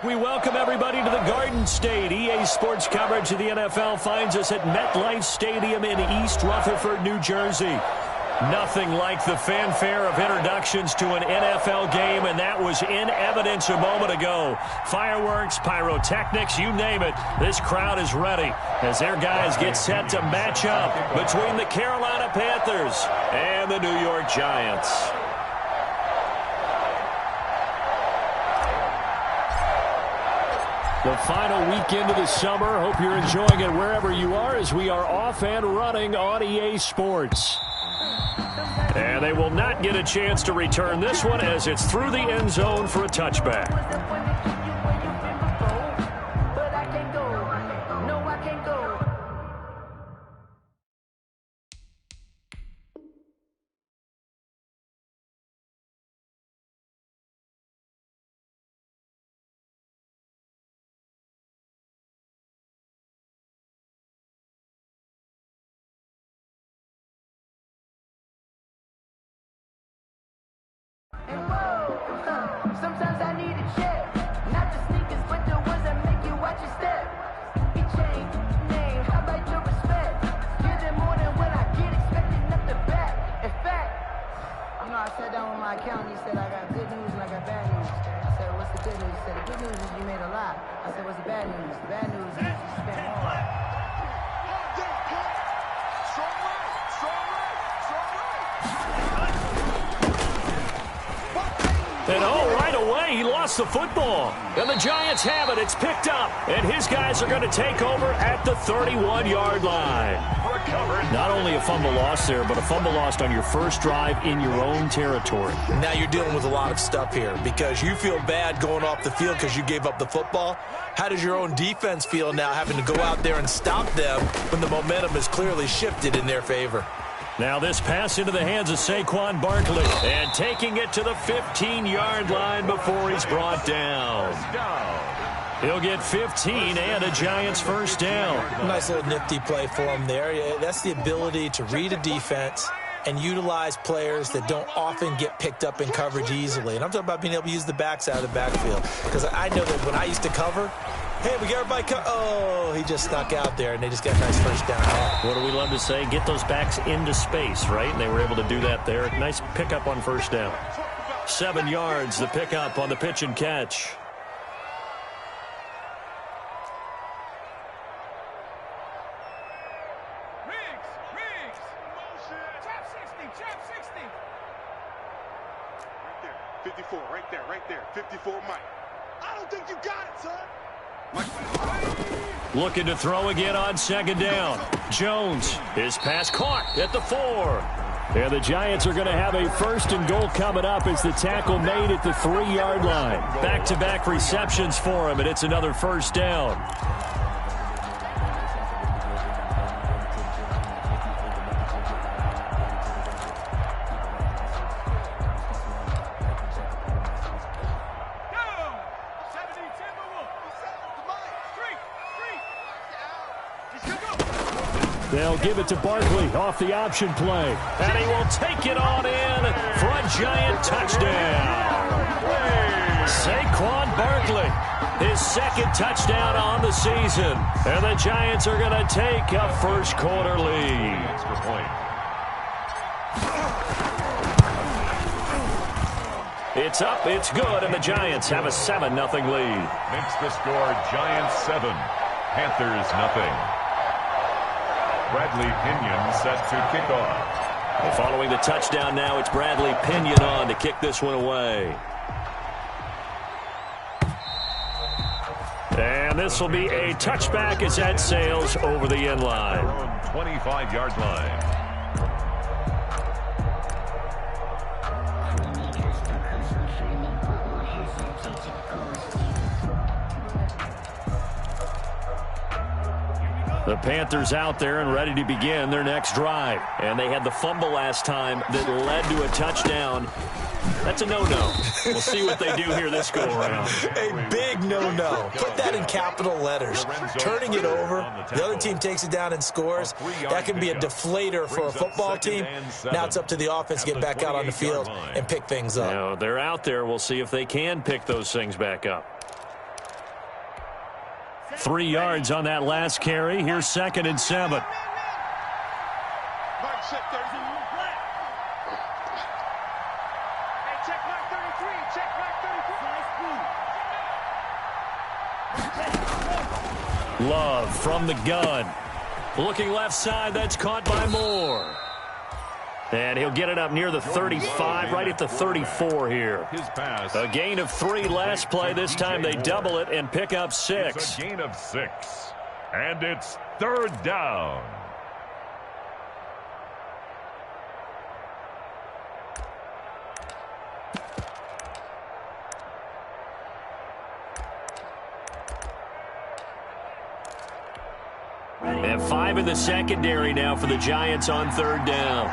We welcome everybody to the Garden State. EA Sports coverage of the NFL finds us at MetLife Stadium in East Rutherford, New Jersey. Nothing like the fanfare of introductions to an NFL game, and that was in evidence a moment ago. Fireworks, pyrotechnics, you name it. This crowd is ready as their guys get set to match up between the Carolina Panthers and the New York Giants. The final weekend of the summer. Hope you're enjoying it wherever you are as we are off and running on EA Sports. And they will not get a chance to return this one as it's through the end zone for a touchback. Sometimes I need a check, not the sneakers, but the ones that make you watch your step. He changed name, how about your respect? Give them more than what I get, expecting nothing back. In fact, I sat down with my accountant. He said I got good news and I got bad news. I said, what's the good news? He said, the good news is you made a lot. I said, what's the bad news? The bad news is you spent more. And right away, he lost the football. And the Giants have it. It's picked up. And his guys are going to take over at the 31-yard line. Not only a fumble loss there, but a fumble lost on your first drive in your own territory. Now you're dealing with a lot of stuff here because you feel bad going off the field because you gave up the football. How does your own defense feel now having to go out there and stop them when the momentum is clearly shifted in their favor? Now this pass into the hands of Saquon Barkley. And taking it to the 15-yard line before he's brought down. He'll get 15 and a Giants first down. Nice little nifty play for him there. That's the ability to read a defense and utilize players that don't often get picked up in coverage easily. And I'm talking about being able to use the backs out of the backfield. Because I know that when I used to cover, hey, we got everybody oh, he just snuck out there, and they just got a nice first down. What do we love to say? Get those backs into space, right? And they were able to do that there. Nice pickup on first down. 7 yards, the pickup on the pitch and catch. Right there. 54, Mike. I don't think you got it, son. Looking to throw again on second down. Jones, his pass caught at the 4. And the Giants are going to have a first and goal coming up as the tackle made at the 3-yard line. Back-to-back receptions for him, and it's another first down. They'll give it to Barkley off the option play. And he will take it on in for a Giant touchdown. Saquon Barkley, his second touchdown on the season. And the Giants are going to take a first quarter lead. Extra point. It's up, it's good, and the Giants have a 7-0 lead. Makes the score Giants 7, Panthers nothing. Bradley Pinion set to kick off. And following the touchdown now, it's Bradley Pinion on to kick this one away. And this will be a touchback as that sails over the end line. 25-yard line. The Panthers out there and ready to begin their next drive. And they had the fumble last time that led to a touchdown. That's a no-no. We'll see what they do here this go-around. A big no-no. Put that in capital letters. Turning it over, the other team takes it down and scores. That can be a deflator for a football team. Now it's up to the offense to get back out on the field and pick things up. Now, they're out there. We'll see if they can pick those things back up. 3 yards on that last carry. Here's 2nd and 7. Mike set 30. Hey, check Mike 33. Check Mike 33. Love from the gun. Looking left side. That's caught by Moore. And he'll get it up near the 35, right at the 34 here. His pass. A gain of 3 last play. This time they double it and pick up 6. It's a gain of 6. And it's 3rd down. And 5 in the secondary now for the Giants on 3rd down.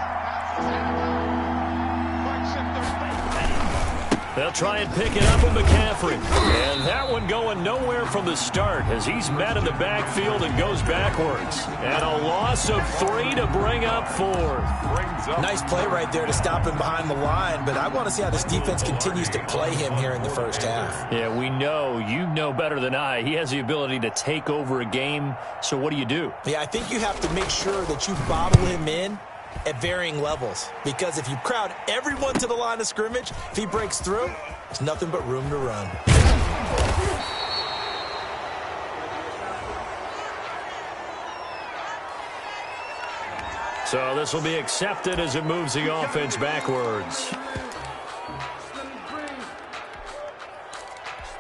They'll try and pick it up with McCaffrey. And that one going nowhere from the start as he's met in the backfield and goes backwards. And a loss of 3 to bring up 4th. Nice play right there to stop him behind the line, but I want to see how this defense continues to play him here in the first half. Yeah, we know. You know better than I. He has the ability to take over a game. So what do? Yeah, I think you have to make sure that you bottle him in at varying levels, because if you crowd everyone to the line of scrimmage, if he breaks through, there's nothing but room to run. So this will be accepted as it moves the offense backwards.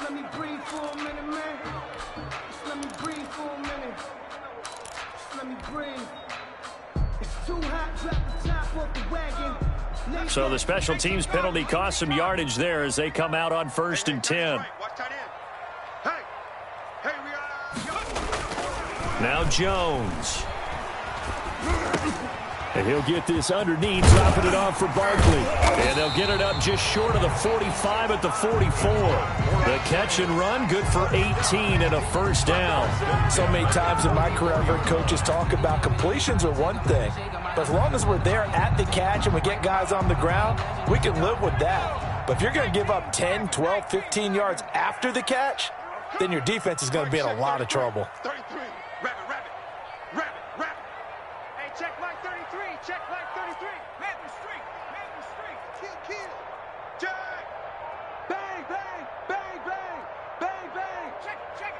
Let me breathe for a minute, man. Just let me breathe for a minute. Just let me breathe. It's too hot, drop the top off the wagon. So the special teams penalty cost some yardage there as they come out on 1st and 10. Watch that in. Hey, we are. Now Jones. And he'll get this underneath, dropping it off for Barkley. And they'll get it up just short of the 45 at the 44. The catch and run, good for 18 and a 1st down. So many times in my career, I've heard coaches talk about completions are one thing, but as long as we're there at the catch and we get guys on the ground, we can live with that. But if you're going to give up 10, 12, 15 yards after the catch, then your defense is going to be in a lot of trouble. 33. Rabbit. Hey, check Mike 33. Check Mike 33. Man the street. Kill. Jack. Bang. Check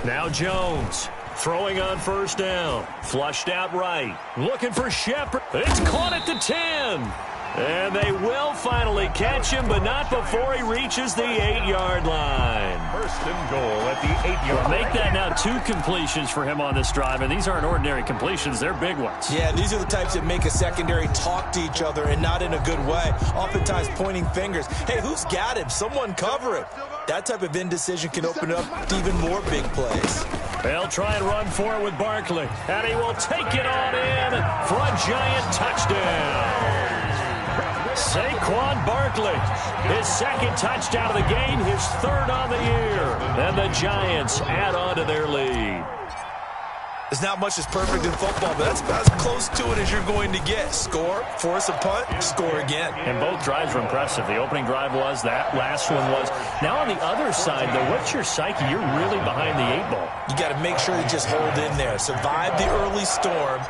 it. Now Jones throwing on 1st down. Flushed out right. Looking for Shepard. It's caught at the 10. And they will finally catch him, but not before he reaches the 8-yard line. 1st and goal at the 8-yard line. Make that now 2 completions for him on this drive, and these aren't ordinary completions. They're big ones. Yeah, these are the types that make a secondary talk to each other and not in a good way, oftentimes pointing fingers. Hey, who's got him? Someone cover him. That type of indecision can open up to even more big plays. They'll try and run for it with Barkley, and he will take it on in for a Giant touchdown. Saquon Barkley, his 2nd touchdown of the game, his 3rd on the year. And the Giants add on to their lead. There's not much that's perfect in football, but that's about as close to it as you're going to get. Score, force a punt, score again. And both drives were impressive. The opening drive was, that last one was. Now on the other side, though, what's your psyche? You're really behind the 8 ball. You got to make sure you just hold in there. Survive the early storm,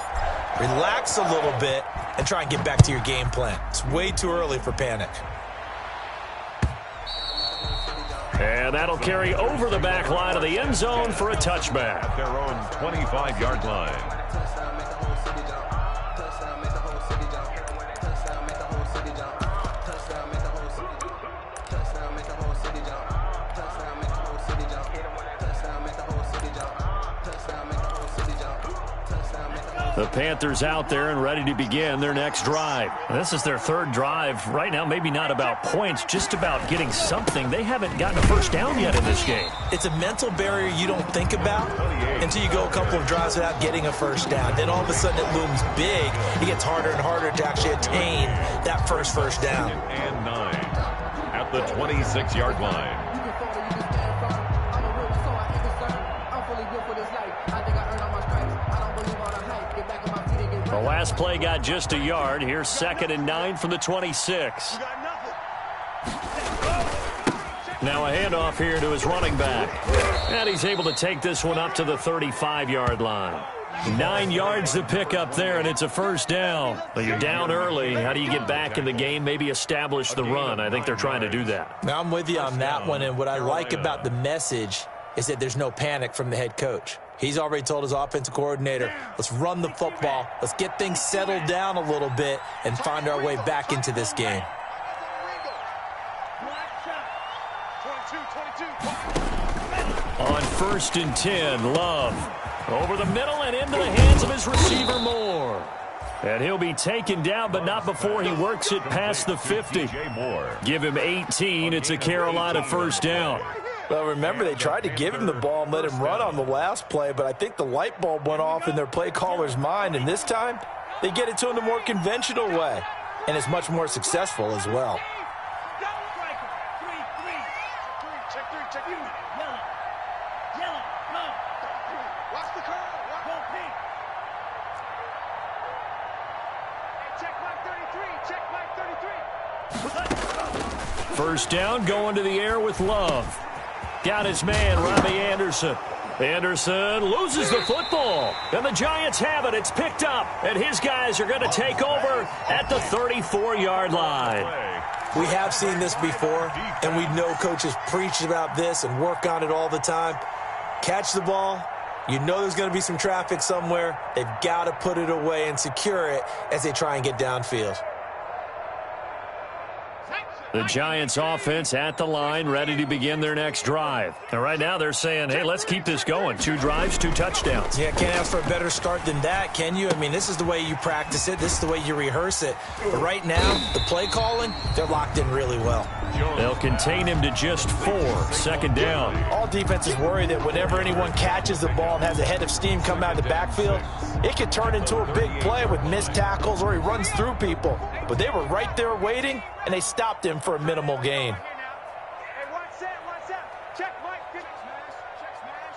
relax a little bit, and try and get back to your game plan. It's way too early for panic. And that'll carry over the back line of the end zone for a touchback. At their own 25-yard line. The Panthers out there and ready to begin their next drive. This is their 3rd drive. Right now, maybe not about points, just about getting something. They haven't gotten a 1st down yet in this game. It's a mental barrier you don't think about until you go a couple of drives without getting a 1st down. Then all of a sudden it looms big. It gets harder and harder to actually attain that first down. And 9 at the 26-yard line. The last play got just a yard. Here's 2nd and 9 from the 26. Now a handoff here to his running back. And he's able to take this one up to the 35-yard line. 9 yards to pick up there, and it's a first down. But you're down early. How do you get back in the game, maybe establish the run? I think they're trying to do that. Now I'm with you on that one, and what I like about the message is that there's no panic from the head coach. He's already told his offensive coordinator, let's run the football, let's get things settled down a little bit and find our way back into this game. On 1st and 10, Love. Over the middle and into the hands of his receiver, Moore. And he'll be taken down, but not before he works it past the 50. Give him 18. It's a Carolina first down. Well, remember, they tried to give him the ball and let him run on the last play, but I think the light bulb went off in their play caller's mind, and this time they get it to him the more conventional way, and it's much more successful as well. First down, going to the air with Love. Got his man, Robbie Anderson. Anderson loses the football, and the Giants have it. It's picked up, and his guys are going to take over at the 34-yard line. We have seen this before, and we know coaches preach about this and work on it all the time. Catch the ball. You know there's going to be some traffic somewhere. They've got to put it away and secure it as they try and get downfield. The Giants offense at the line, ready to begin their next drive. And right now they're saying, hey, let's keep this going. 2 drives, 2 touchdowns. Yeah, can't ask for a better start than that, can you? I mean, this is the way you practice it. This is the way you rehearse it. But right now, the play calling, they're locked in really well. They'll contain him to just 4. Second down. All defenses worry that whenever anyone catches the ball and has a head of steam come out of the backfield, it could turn into a big play with missed tackles or he runs through people. But they were right there waiting, and they stopped him for a minimal gain. Hey, one set. Check, Mike. Check smash.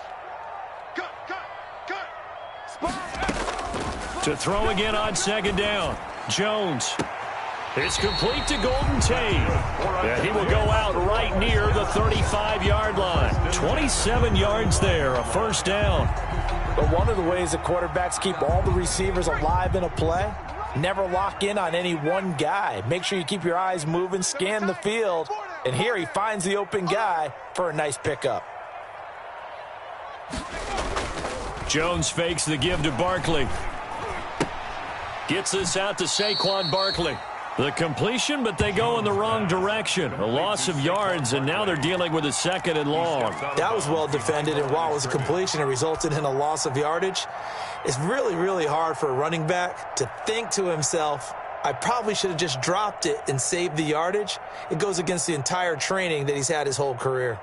Cut. To throw again on second down. Jones. It's complete to Golden Tate. And he will go out right near the 35-yard line. 27 yards there, a first down. But one of the ways that quarterbacks keep all the receivers alive in a play, never lock in on any one guy. Make sure you keep your eyes moving, scan the field, and here he finds the open guy for a nice pickup. Jones fakes the give to Barkley. Gets this out to Saquon Barkley. The completion, but they go in the wrong direction. A loss of yards, and now they're dealing with a 2nd and long. That was well defended, and while it was a completion, it resulted in a loss of yardage. It's really, really hard for a running back to think to himself, I probably should have just dropped it and saved the yardage. It goes against the entire training that he's had his whole career.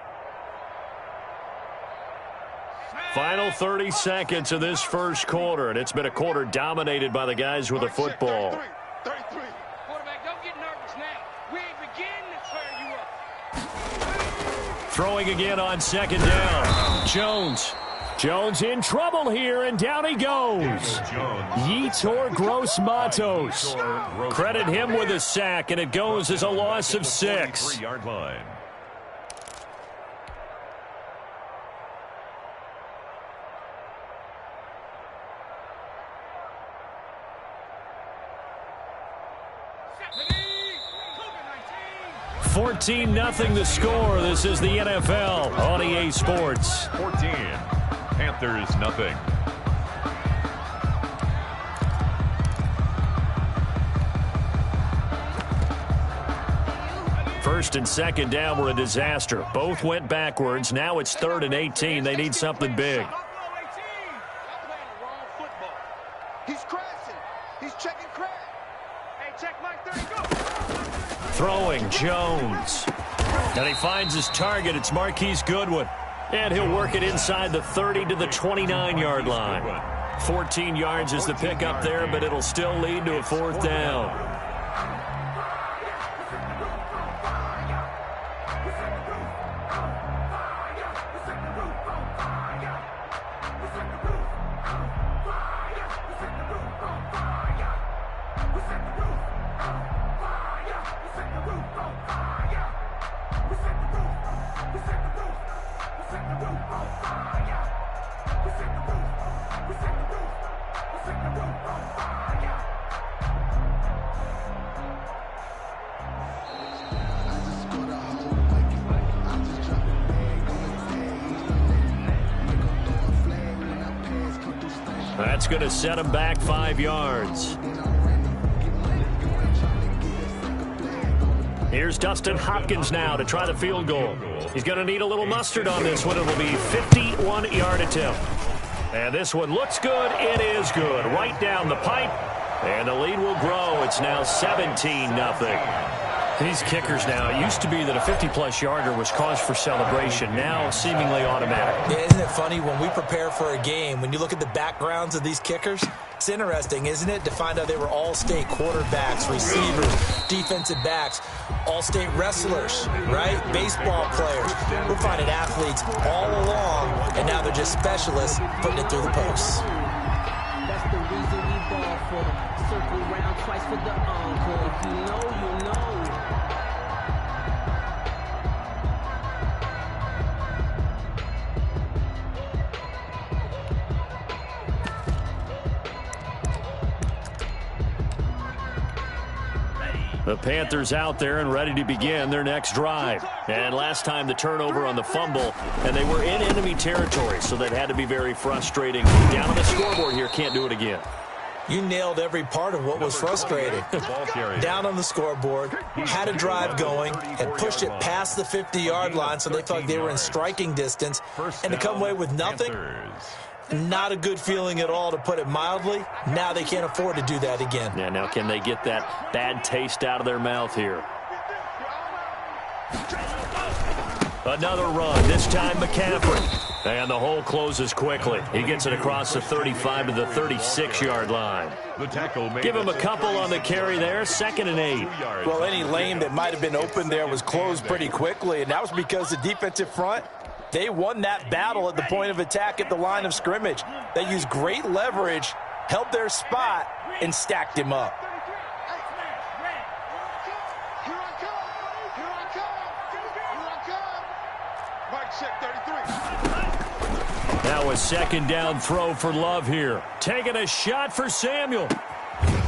Final 30 seconds of this first quarter, and it's been a quarter dominated by the guys with the football. 33. Quarterback, don't get nervous now. We ain't beginning to tear you up. Throwing again on second down. Jones in trouble here, and down he goes. Yetur Gross-Matos. Credit him with a sack, and it goes as a loss of 6. 3-yard line. $14-0 the score. This is the NFL on EA Sports. 14. Panthers nothing. First and second down were a disaster. Both went backwards. Now it's 3rd and 18. They need something big. He's crashing. He's checking crash. Hey, check Mike 30, go. Throwing Jones. And he finds his target. It's Marquise Goodwin. And he'll work it inside the 30 to the 29-yard line. 14 yards is the pickup there, but it'll still lead to a 4th down. That's going to set him back 5 yards. Here's Dustin Hopkins now to try the field goal. He's going to need a little mustard on this one. It'll be 51-yard attempt. And this one looks good. It is good. Right down the pipe. And the lead will grow. It's now 17-0. These kickers now, it used to be that a 50-plus yarder was cause for celebration. Now seemingly automatic. Yeah, isn't it funny when we prepare for a game, when you look at the backgrounds of these kickers, it's interesting, isn't it, to find out they were all-state quarterbacks, receivers, defensive backs, all-state wrestlers, right? Baseball players. We're finding athletes all along, and now they're just specialists putting it through the posts. That's the reason we ball for them. Circle round twice for the encore. If you know, you know. The Panthers out there and ready to begin their next drive. And last time the turnover on the fumble, and they were in enemy territory, so that had to be very frustrating. Down on the scoreboard here, can't do it again. You nailed every part of what was frustrating. Down on the scoreboard, had a drive going, had pushed it past the 50-yard line so they felt like they were in striking distance, and to come away with nothing, not a good feeling at all, to put it mildly. Now they can't afford to do that again. Yeah, now can they get that bad taste out of their mouth here? Another run, this time McCaffrey. And the hole closes quickly. He gets it across the 35 to the 36-yard line. Give him a couple on the carry there, 2nd and 8. Well, any lane that might have been open there was closed pretty quickly, and that was because the defensive front, they won that battle at the point of attack at the line of scrimmage. They used great leverage, held their spot, and stacked him up. Now a 2nd down throw for Love here. Taking a shot for Samuel.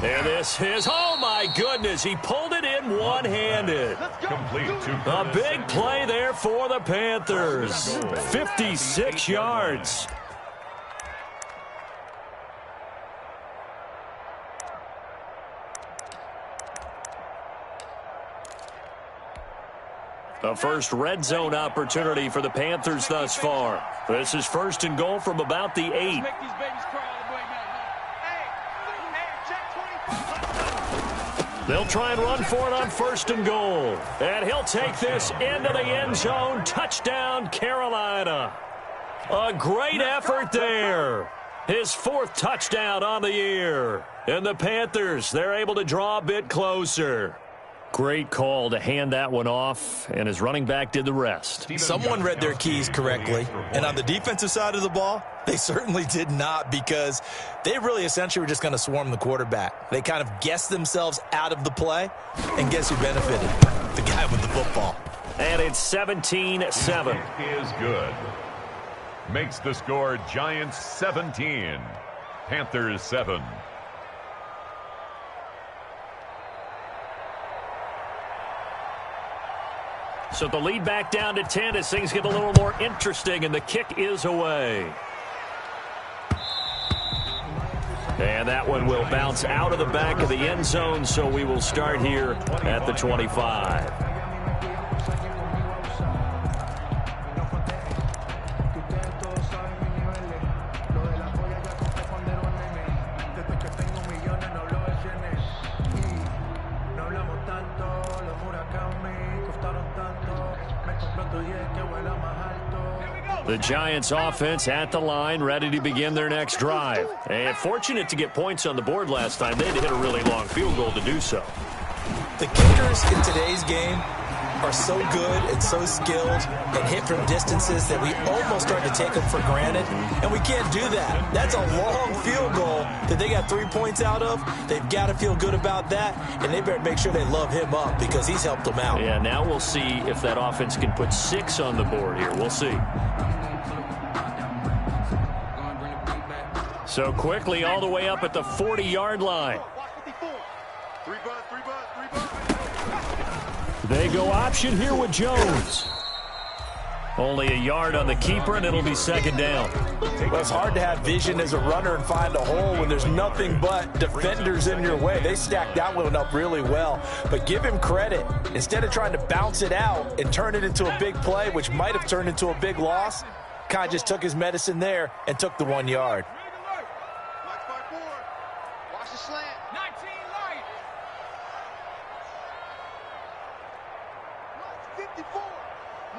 And this is, oh my goodness, he pulled it in one-handed. A big play there for the Panthers. 56 yards. The first red zone opportunity for the Panthers thus far. This is 1st and goal from about the 8. They'll try and run for it on 1st and goal. And he'll take this into the end zone. Touchdown, Carolina. A great effort there. His 4th touchdown on the year. And the Panthers, they're able to draw a bit closer. Great call to hand that one off, and his running back did the rest. Someone read their keys correctly, and on the defensive side of the ball, they certainly did not, because they really essentially were just going to swarm the quarterback. They kind of guessed themselves out of the play, and guess who benefited? The guy with the football. And it's 17-7. Is good. Makes the score Giants 17, Panthers 7. So the lead back down to 10 as things get a little more interesting, and the kick is away. And that one will bounce out of the back of the end zone, so we will start here at the 25. The Giants offense at the line, ready to begin their next drive. And fortunate to get points on the board last time. They had to hit a really long field goal to do so. The kickers in today's game are so good and so skilled and hit from distances that we almost start to take them for granted, and we can't do that. That's a long field goal that they got 3 points out of. They've got to feel good about that, and they better make sure they love him up because he's helped them out. Yeah, now we'll see if that offense can put 6 on the board here. We'll see. So quickly all the way up at the 40-yard line. They go option here with Jones. Only a yard on the keeper, and it'll be second down. Well, it's hard to have vision as a runner and find a hole when there's nothing but defenders in your way. They stacked that one up really well. But give him credit. Instead of trying to bounce it out and turn it into a big play, which might have turned into a big loss, Kai just took his medicine there and took the 1 yard. Watch the slant. 19 light.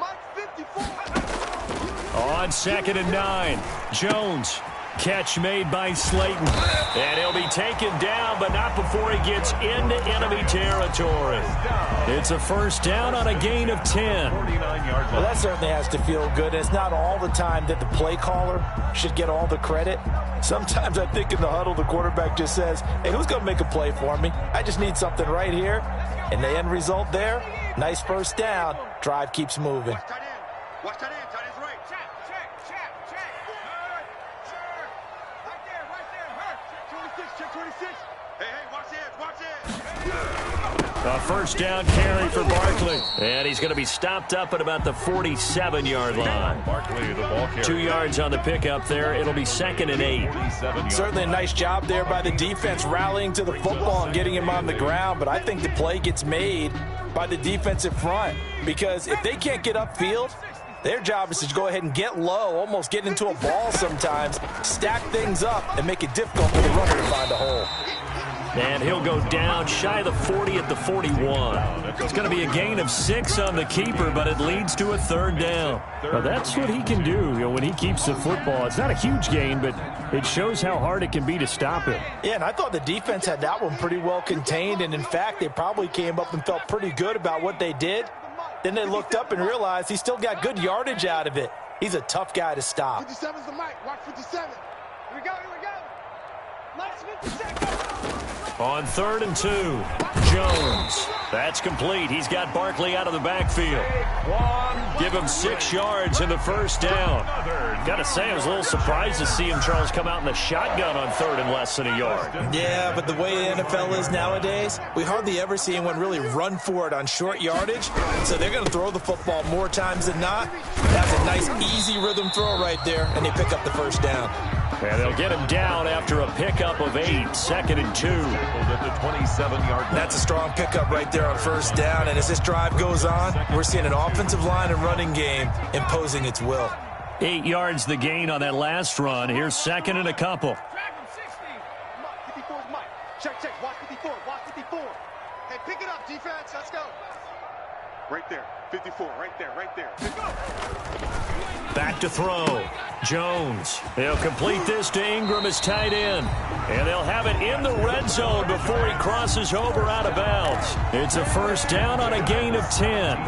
Mike 54. On 2nd and 9, Jones. Catch made by Slayton. And he'll be taken down, but not before he gets into enemy territory. It's a first down on a gain of 10. Well, that certainly has to feel good. It's not all the time that the play caller should get all the credit. Sometimes I think in the huddle, the quarterback just says, hey, who's going to make a play for me? I just need something right here. And the end result there, nice first down. Drive keeps moving. Watch tight end. Watch tight end. Tight end's right. Check. Right there. Hurt. Check 26. Hey, watch it. A first down carry for Barkley. And he's going to be stopped up at about the 47-yard line. Barkley, the ball carrier. 2 yards on the pickup there. It'll be 2nd and 8. Certainly a nice job there by the defense rallying to the football and getting him on the ground. But I think the play gets made by the defensive front. Because if they can't get upfield, their job is to go ahead and get low, almost get into a ball sometimes, stack things up, and make it difficult for the runner to find a hole. And he'll go down shy of the 40 at the 41. It's going to be a gain of 6 on the keeper, but it leads to a third down. Well, that's what he can do, when he keeps the football. It's not a huge gain, but it shows how hard it can be to stop him. Yeah, and I thought the defense had that one pretty well contained, and in fact, they probably came up and felt pretty good about what they did. Then they looked up and realized he still got good yardage out of it. He's a tough guy to stop. 57's the mic. Watch 57. Here we go. Mike's 57. On 3rd and 2, Jones. That's complete. He's got Barkley out of the backfield. Give him 6 yards in the first down. Got to say, I was a little surprised to see him, Charles, come out in the shotgun on 3rd and less than a yard. Yeah, but the way the NFL is nowadays, we hardly ever see anyone really run for it on short yardage. So they're going to throw the football more times than not. That's a nice, easy rhythm throw right there, and they pick up the first down. And they'll get him down after a pickup of 8, 2nd and 2. At the 27-yard line. That's a strong pickup right there on first down. And as this drive goes on, we're seeing an offensive line and running game imposing its will. 8 yards the gain on that last run. Here's 2nd and a couple. Drag him 60. 54's Mike. Check. Watch 54. Hey, pick it up, defense. Let's go. Right there. 54. Right there. Let's go. Back to throw. Jones. They'll complete this to Ingram as tight end. And they'll have it in the red zone before he crosses over out of bounds. It's a first down on a gain of 10.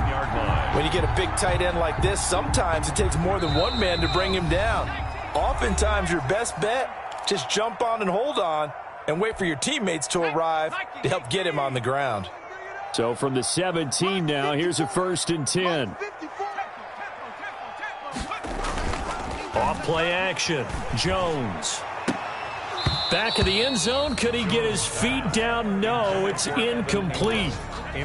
When you get a big tight end like this, sometimes it takes more than one man to bring him down. Oftentimes, your best bet, just jump on and hold on and wait for your teammates to arrive to help get him on the ground. So from the 17 now, here's a 1st and 10. Off play action. Jones. Back of the end zone. Could he get his feet down? No, it's incomplete.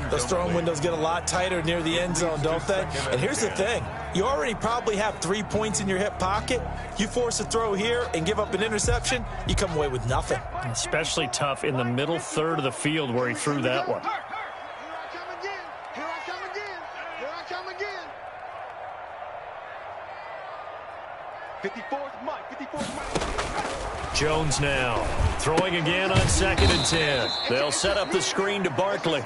Those throwing windows get a lot tighter near the end zone, don't they? And here's the thing. You already probably have 3 points in your hip pocket. You force a throw here and give up an interception, you come away with nothing. Especially tough in the middle third of the field where he threw that one. Here I come again. 54's Mike. Jones now throwing again on 2nd and 10. They'll set up the screen to Barkley.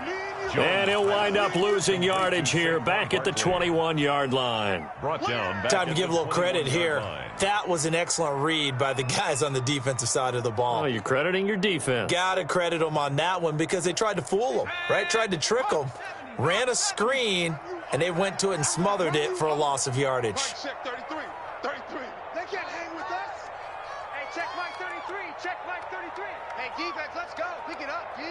And he'll wind up losing yardage here back at the 21-yard line. Brought down. Time to give a little credit here. That was an excellent read by the guys on the defensive side of the ball. Oh, you're crediting your defense. Got to credit them on that one because they tried to fool them, right? Tried to trick them. Ran a screen, and they went to it and smothered it for a loss of yardage. Check 33. They can't hang with us. Hey, check Mike 33. Check Mike 33. Hey, defense, let's go. Pick it up, D.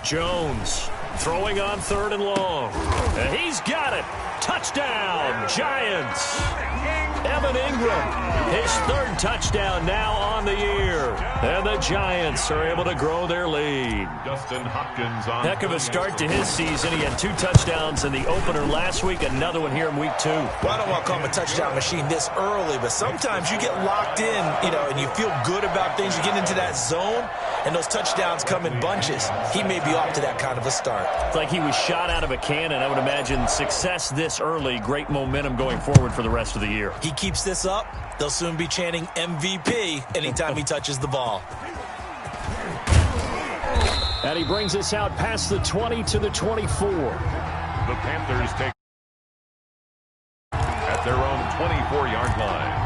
Jones Throwing on 3rd and long. And he's got it. Touchdown, Giants. Evan Ingram, his 3rd touchdown now on the year. And the Giants are able to grow their lead. Dustin Hopkins on. Heck of a start to his season. He had 2 touchdowns in the opener last week, another one here in week 2. Well, I don't want to call him a touchdown machine this early, but sometimes you get locked in, and you feel good about things. You get into that zone, and those touchdowns come in bunches. He may be off to that kind of a start. It's like he was shot out of a cannon. I would imagine success this early, great momentum going forward for the rest of the year. He keeps this up, they'll soon be chanting MVP anytime he touches the ball. And he brings us out past the 20 to the 24. The Panthers take at their own 24-yard line.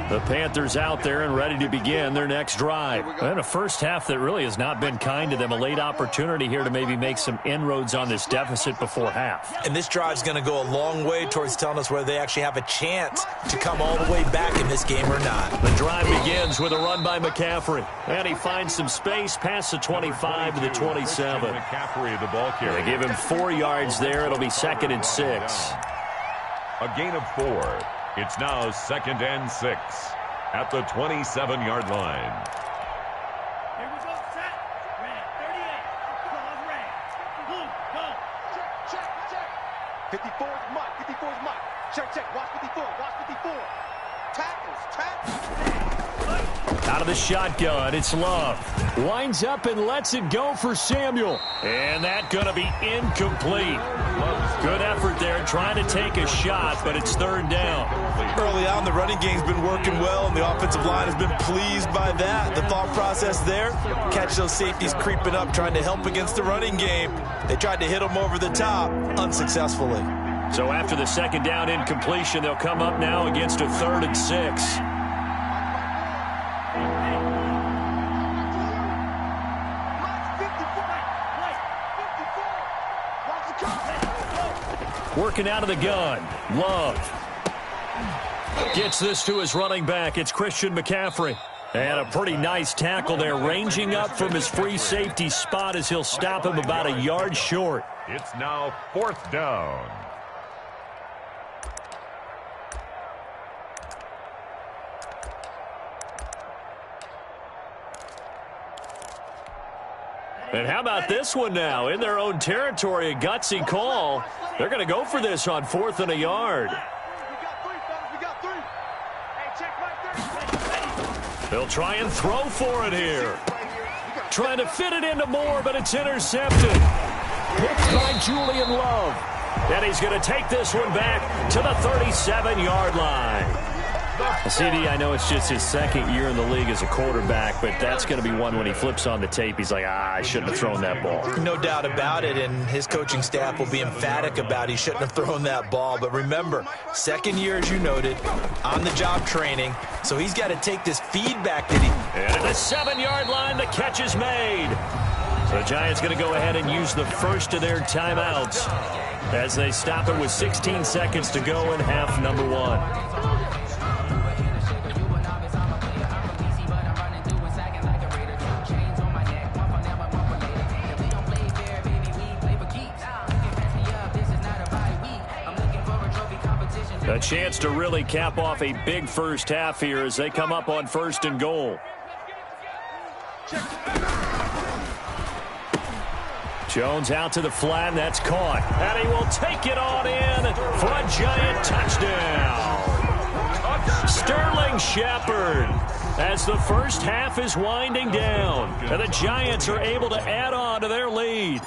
The Panthers out there and ready to begin their next drive. And a first half that really has not been kind to them. A late opportunity here to maybe make some inroads on this deficit before half. And this drive's going to go a long way towards telling us whether they actually have a chance to come all the way back in this game or not. The drive begins with a run by McCaffrey. And he finds some space past the 25 to the 27. McCaffrey, the ball carrier. They give him 4 yards there. It'll be 2nd and 6. A gain of 4. It's now 2nd and 6 at the 27-yard line. Here we go, set. Red, 38. Claws red. Blue, go. Check. 54 is Mike. 54 is Mike. Check. Watch 54. Watch 54. Tackles. Out of the shotgun, it's Love. Winds up and lets it go for Samuel. And that going to be incomplete. Good effort there, trying to take a shot, but it's 3rd down. Early on, the running game's been working well, and the offensive line has been pleased by that. The thought process there, catch those safeties creeping up, trying to help against the running game. They tried to hit them over the top, unsuccessfully. So after the 2nd down incompletion, they'll come up now against a 3rd and 6. Working out of the gun. Love gets this to his running back. It's Christian McCaffrey. And a pretty nice tackle there, ranging up from his free safety spot as he'll stop him about a yard short. It's now 4th down. And how about this one now? In their own territory, a gutsy call. They're going to go for this on 4th and a yard. We got 3, fellas. We got 3. Hey, check right there. They'll try and throw for it here. Trying to fit it into Moore, but it's intercepted. Picked by Julian Love. And he's going to take this one back to the 37-yard line. CD, I know it's just his 2nd year in the league as a quarterback, but that's going to be one when he flips on the tape. He's like, I shouldn't have thrown that ball. No doubt about it, and his coaching staff will be emphatic about he shouldn't have thrown that ball. But remember, 2nd year, as you noted, on-the-job training, so he's got to take this feedback that he... And at the 7-yard line, the catch is made. So the Giants going to go ahead and use the first of their timeouts as they stop it with 16 seconds to go in half number 1. A chance to really cap off a big first half here as they come up on 1st and goal. Jones out to the flat, and that's caught. And he will take it on in for a Giant touchdown. Sterling Shepard as the first half is winding down. And the Giants are able to add on to their lead.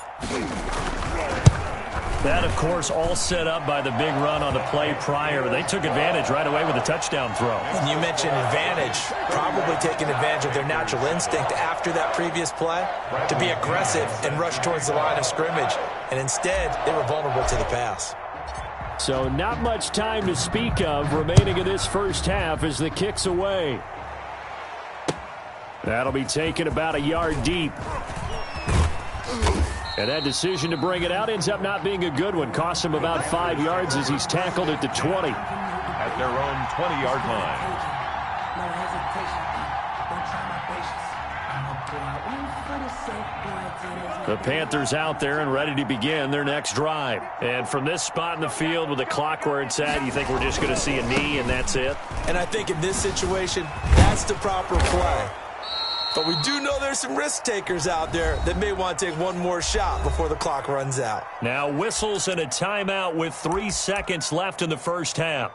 That, of course, all set up by the big run on the play prior. They took advantage right away with a touchdown throw. And you mentioned advantage, probably taking advantage of their natural instinct after that previous play to be aggressive and rush towards the line of scrimmage. And instead, they were vulnerable to the pass. So not much time to speak of remaining in this first half as the kick's away. That'll be taken about a yard deep. And that decision to bring it out ends up not being a good one. Cost him about 5 yards as he's tackled at the 20. at their own 20-yard line. No hesitation. Don't try my patience. I'ma pour out one for the sake. The Panthers out there and ready to begin their next drive. And from this spot in the field with the clock where it's at, you think we're just going to see a knee and that's it? And I think in this situation, that's the proper play. But we do know there's some risk takers out there that may want to take one more shot before the clock runs out. Now whistles and a timeout with 3 seconds left in the first half.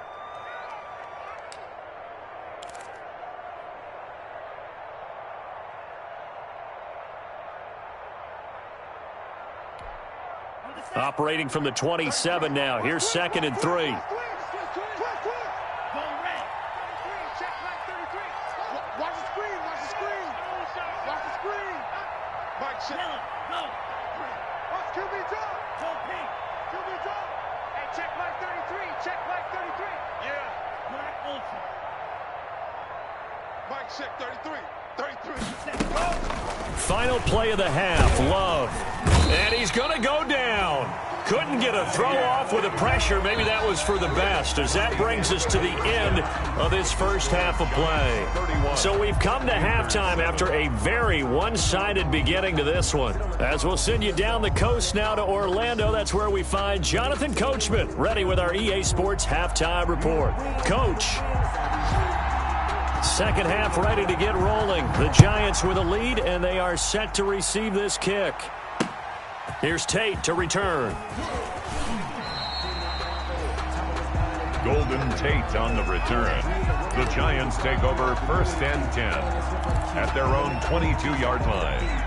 Operating from the 27 now. Here's 2nd and 3. Final play of the half, Love. And he's going to go down. Couldn't get a throw off with the pressure. Maybe that was for the best, as that brings us to the end of this first half of play. So we've come to halftime after a very one-sided beginning to this one. As we'll send you down the coast now to Orlando, that's where we find Jonathan Coachman, ready with our EA Sports Halftime Report. Coach. Second half ready to get rolling. The Giants with a lead, and they are set to receive this kick. Here's Tate to return. Golden Tate on the return. The Giants take over 1st and 10 at their own 22-yard line.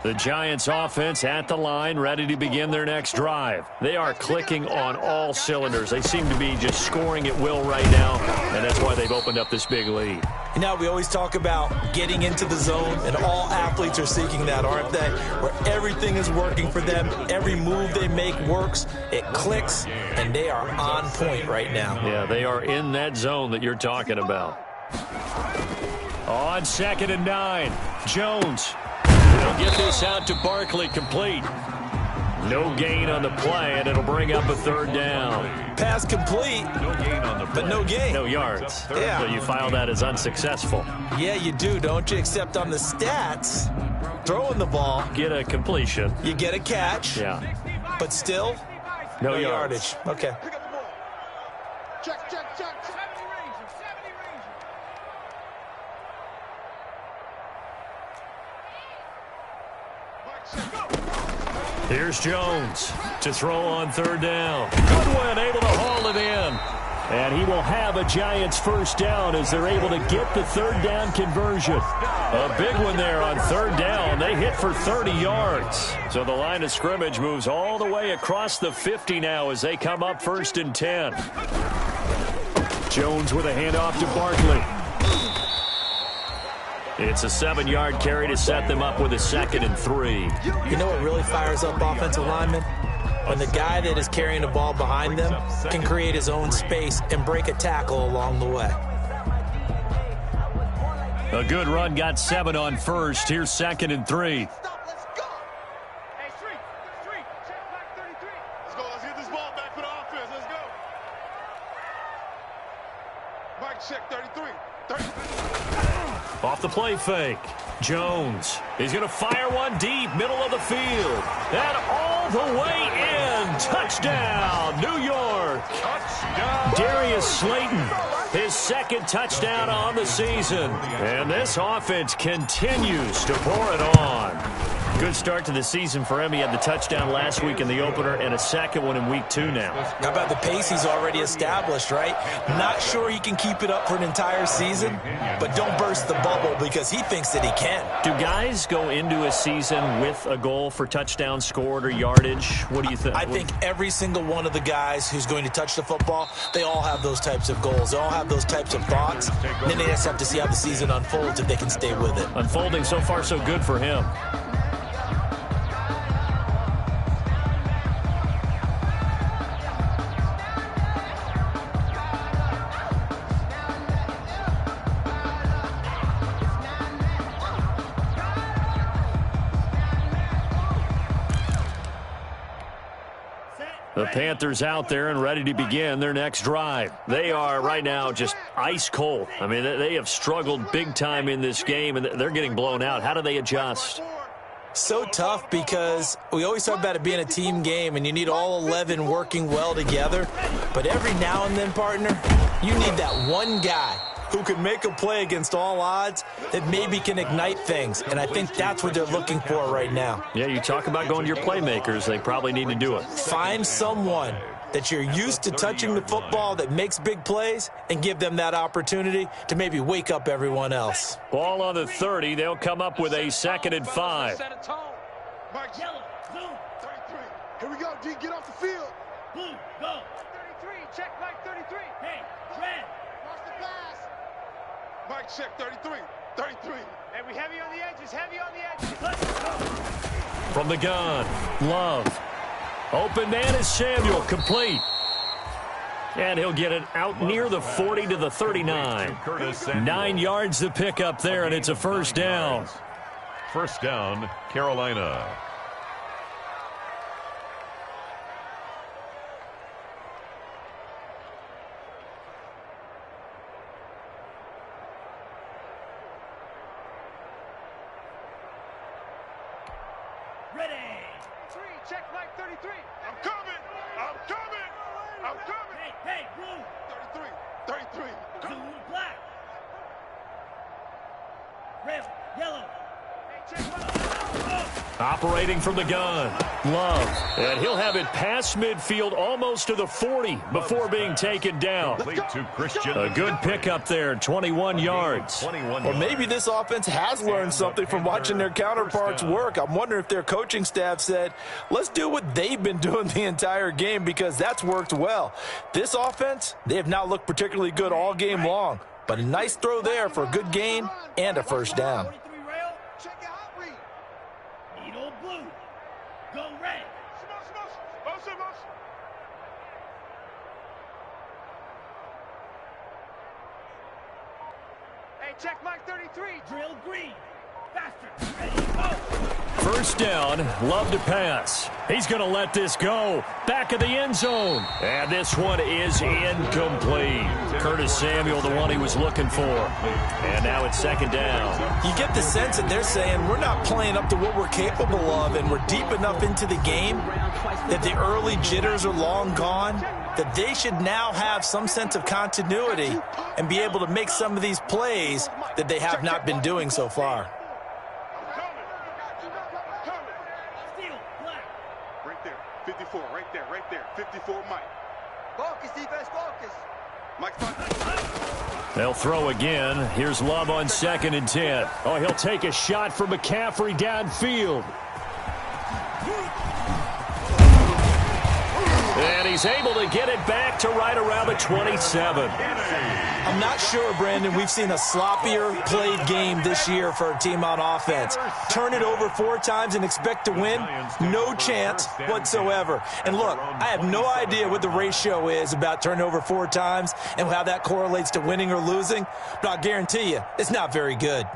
The Giants offense at the line, ready to begin their next drive. They are clicking on all cylinders. They seem to be just scoring at will right now, and that's why they've opened up this big lead. You know, we always talk about getting into the zone, and all athletes are seeking that, aren't they? Where everything is working for them. Every move they make works. It clicks, and they are on point right now. Yeah, they are in that zone that you're talking about. On 2nd and 9, Jones. They'll get this out to Barkley, complete. No gain on the play, and it'll bring up a 3rd down. Pass complete, but no gain. No yards. Yeah. So you file that as unsuccessful. Yeah, you do, don't you? Except on the stats, throwing the ball. Get a completion. You get a catch. Yeah. But still, no yardage. Okay. Check, check, check. Here's Jones to throw on 3rd down. Goodwin able to haul it in. And he will have a Giants 1st down as they're able to get the 3rd down conversion. A big one there on 3rd down. They hit for 30 yards. So the line of scrimmage moves all the way across the 50 now as they come up 1st and 10. Jones with a handoff to Barkley. It's a 7-yard carry to set them up with a 2nd and 3. You know what really fires up offensive linemen? When the guy that is carrying the ball behind them can create his own space and break a tackle along the way. A good run, got 7 on 1st. Here's 2nd and 3. Let's go. Hey, Street, check back 33. Let's go. Let's get this ball back for the offense. Let's go. Mike, check 33. 33. Off the play fake. Jones. He's going to fire one deep, middle of the field. And all the way in. Touchdown, New York. Touchdown. Darius Slayton, his 2nd touchdown on the season. And this offense continues to pour it on. Good start to the season for him. He had the touchdown last week in the opener and a 2nd one in week 2 now. How about the pace he's already established, right? Not sure he can keep it up for an entire season, but don't burst the bubble because he thinks that he can. Do guys go into a season with a goal for touchdown scored or yardage? What do you think? I think every single one of the guys who's going to touch the football, they all have those types of goals. They all have those types of thoughts. And then they just have to see how the season unfolds if they can stay with it. Unfolding so far so good for him. The Panthers out there and ready to begin their next drive. They are right now just ice cold. I mean, they have struggled big time in this game, and they're getting blown out. How do they adjust? So tough because we always talk about it being a team game, and you need all 11 working well together. But every now and then, partner, you need that one guy who can make a play against all odds that maybe can ignite things. And I think that's what they're looking for right now. Yeah, you talk about going to your playmakers. They probably need to do it. Find someone that you're used to touching the football that makes big plays and give them that opportunity to maybe wake up everyone else. Ball on the 30. They'll come up with a 2nd and 5. Mike, Yellow, zoom. 33. Here we go, D. Get off the field. Blue, go. 33. Check Mike 33. Hey, red. Watch the pass. Mike, check 33. 33. And we heavy on the edges. Heavy on the edges. Let's go. From the gun, Love. Open man is Samuel, complete. And he'll get it out near the 40 to the 39. 9 yards to pick up there, and it's a first down. First down, Carolina. Ready. 3. Check Mike 33. I'm coming. I'm coming. I'm coming. Hey, hey, blue. 33. 33. Zoom, black. Red, yellow. Hey, check Mike. Operating from the gun, Love. And he'll have it past midfield almost to the 40 before being taken down. A good pickup there, 21 yards. Or maybe this offense has learned something from watching their counterparts work. I'm wondering if their coaching staff said, let's do what they've been doing the entire game, because that's worked well. This offense, they have not looked particularly good all game long. But a nice throw there for a good gain and a first down. 43 rail. Check it out, read. Need old blue. Go red. Motion. Hey, check Mike 33. Drill green. Faster. Ready, go. First down, Love to pass. He's going to let this go. Back of the end zone. And this one is incomplete. Curtis Samuel, the one he was looking for. And now it's 2nd down. You get the sense that they're saying we're not playing up to what we're capable of, and we're deep enough into the game that the early jitters are long gone, that they should now have some sense of continuity and be able to make some of these plays that they have not been doing so far. Steel, black. Right there. 54. Right there. 54, Mike. Focus, defense, focus. Mike's fine. They'll throw again. Here's Love on 2nd and 10. Oh, he'll take a shot for McCaffrey downfield. And he's able to get it back to right around the 27. I'm not sure, Brandon, we've seen a sloppier played game this year for a team on offense. Turn it over 4 times and expect to win? No chance whatsoever. And look, I have no idea what the ratio is about turning over 4 times and how that correlates to winning or losing, but I'll guarantee you, it's not very good.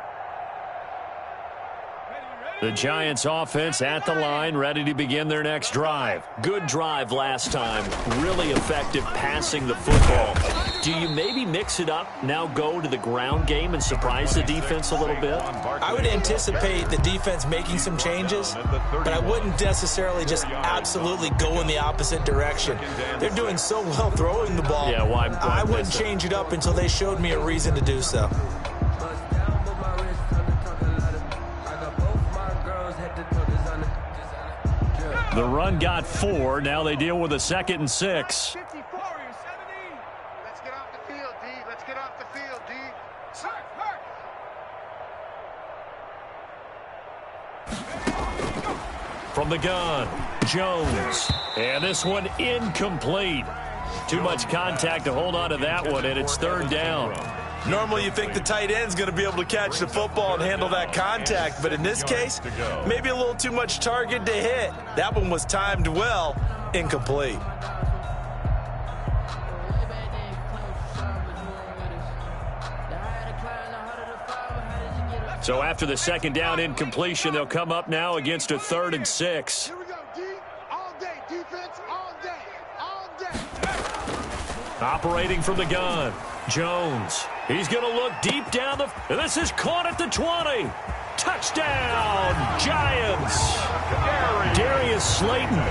The Giants offense at the line, ready to begin their next drive. Good drive last time. Really effective passing the football. Do you maybe mix it up, now go to the ground game and surprise the defense a little bit? I would anticipate the defense making some changes, but I wouldn't necessarily just absolutely go in the opposite direction. They're doing so well throwing the ball. Yeah, why I wouldn't change it up until they showed me a reason to do so. The run got 4. Now they deal with a 2nd and 6. 54, you're 17. Let's get off the field, D. Let's get off the field, D. From the gun, Jones. And this one incomplete. Too much contact to hold on to that one, and it's 3rd down. Normally you think the tight end's going to be able to catch the football and handle that contact, but in this case, maybe a little too much target to hit. That one was timed well, incomplete. So after the 2nd down incompletion, they'll come up now against a 3rd and 6. Here we go, D. All day, defense, all day. Operating from the gun, Jones. He's going to look deep down the... This is caught at the 20. Touchdown, Giants. Darius Slayton,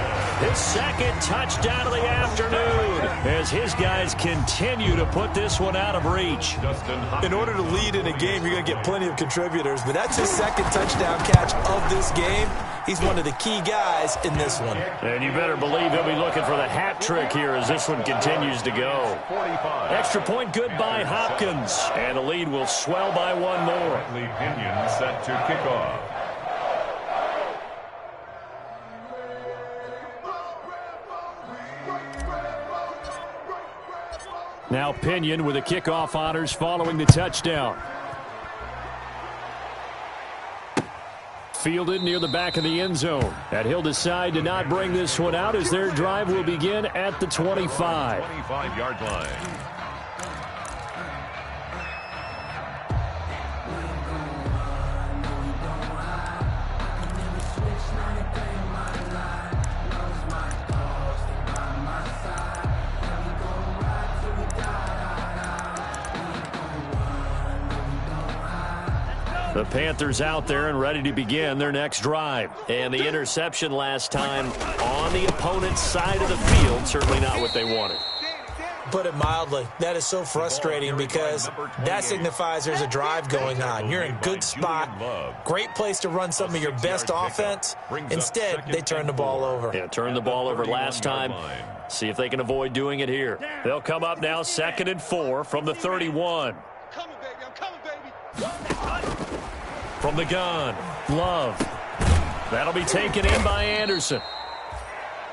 his second touchdown of the afternoon as his guys continue to put this one out of reach. In order to lead in a game, you're going to get plenty of contributors, but that's his second touchdown catch of this game. He's one of the key guys in this one. And you better believe he'll be looking for the hat trick here as this one continues to go. 45. Extra point good by Hopkins, and the lead will swell by one more. Bradley Pinion set to kick off. Now Pinion with the kickoff honors following the touchdown. Fielded near the back of the end zone. And he'll decide to not bring this one out as their drive will begin at the 25. 25-yard line. The Panthers out there and ready to begin their next drive. And the interception last time on the opponent's side of the field, certainly not what they wanted. Put it mildly, that is so frustrating because that signifies there's a drive going on. You're in good spot, great place to run some of your best offense. Instead, they turn the ball over. Yeah, turned the ball over last time. See if they can avoid doing it here. They'll come up now 2nd and 4 from the 31. Coming, baby. I'm coming, baby. From the gun, Love. That'll be taken in by Anderson.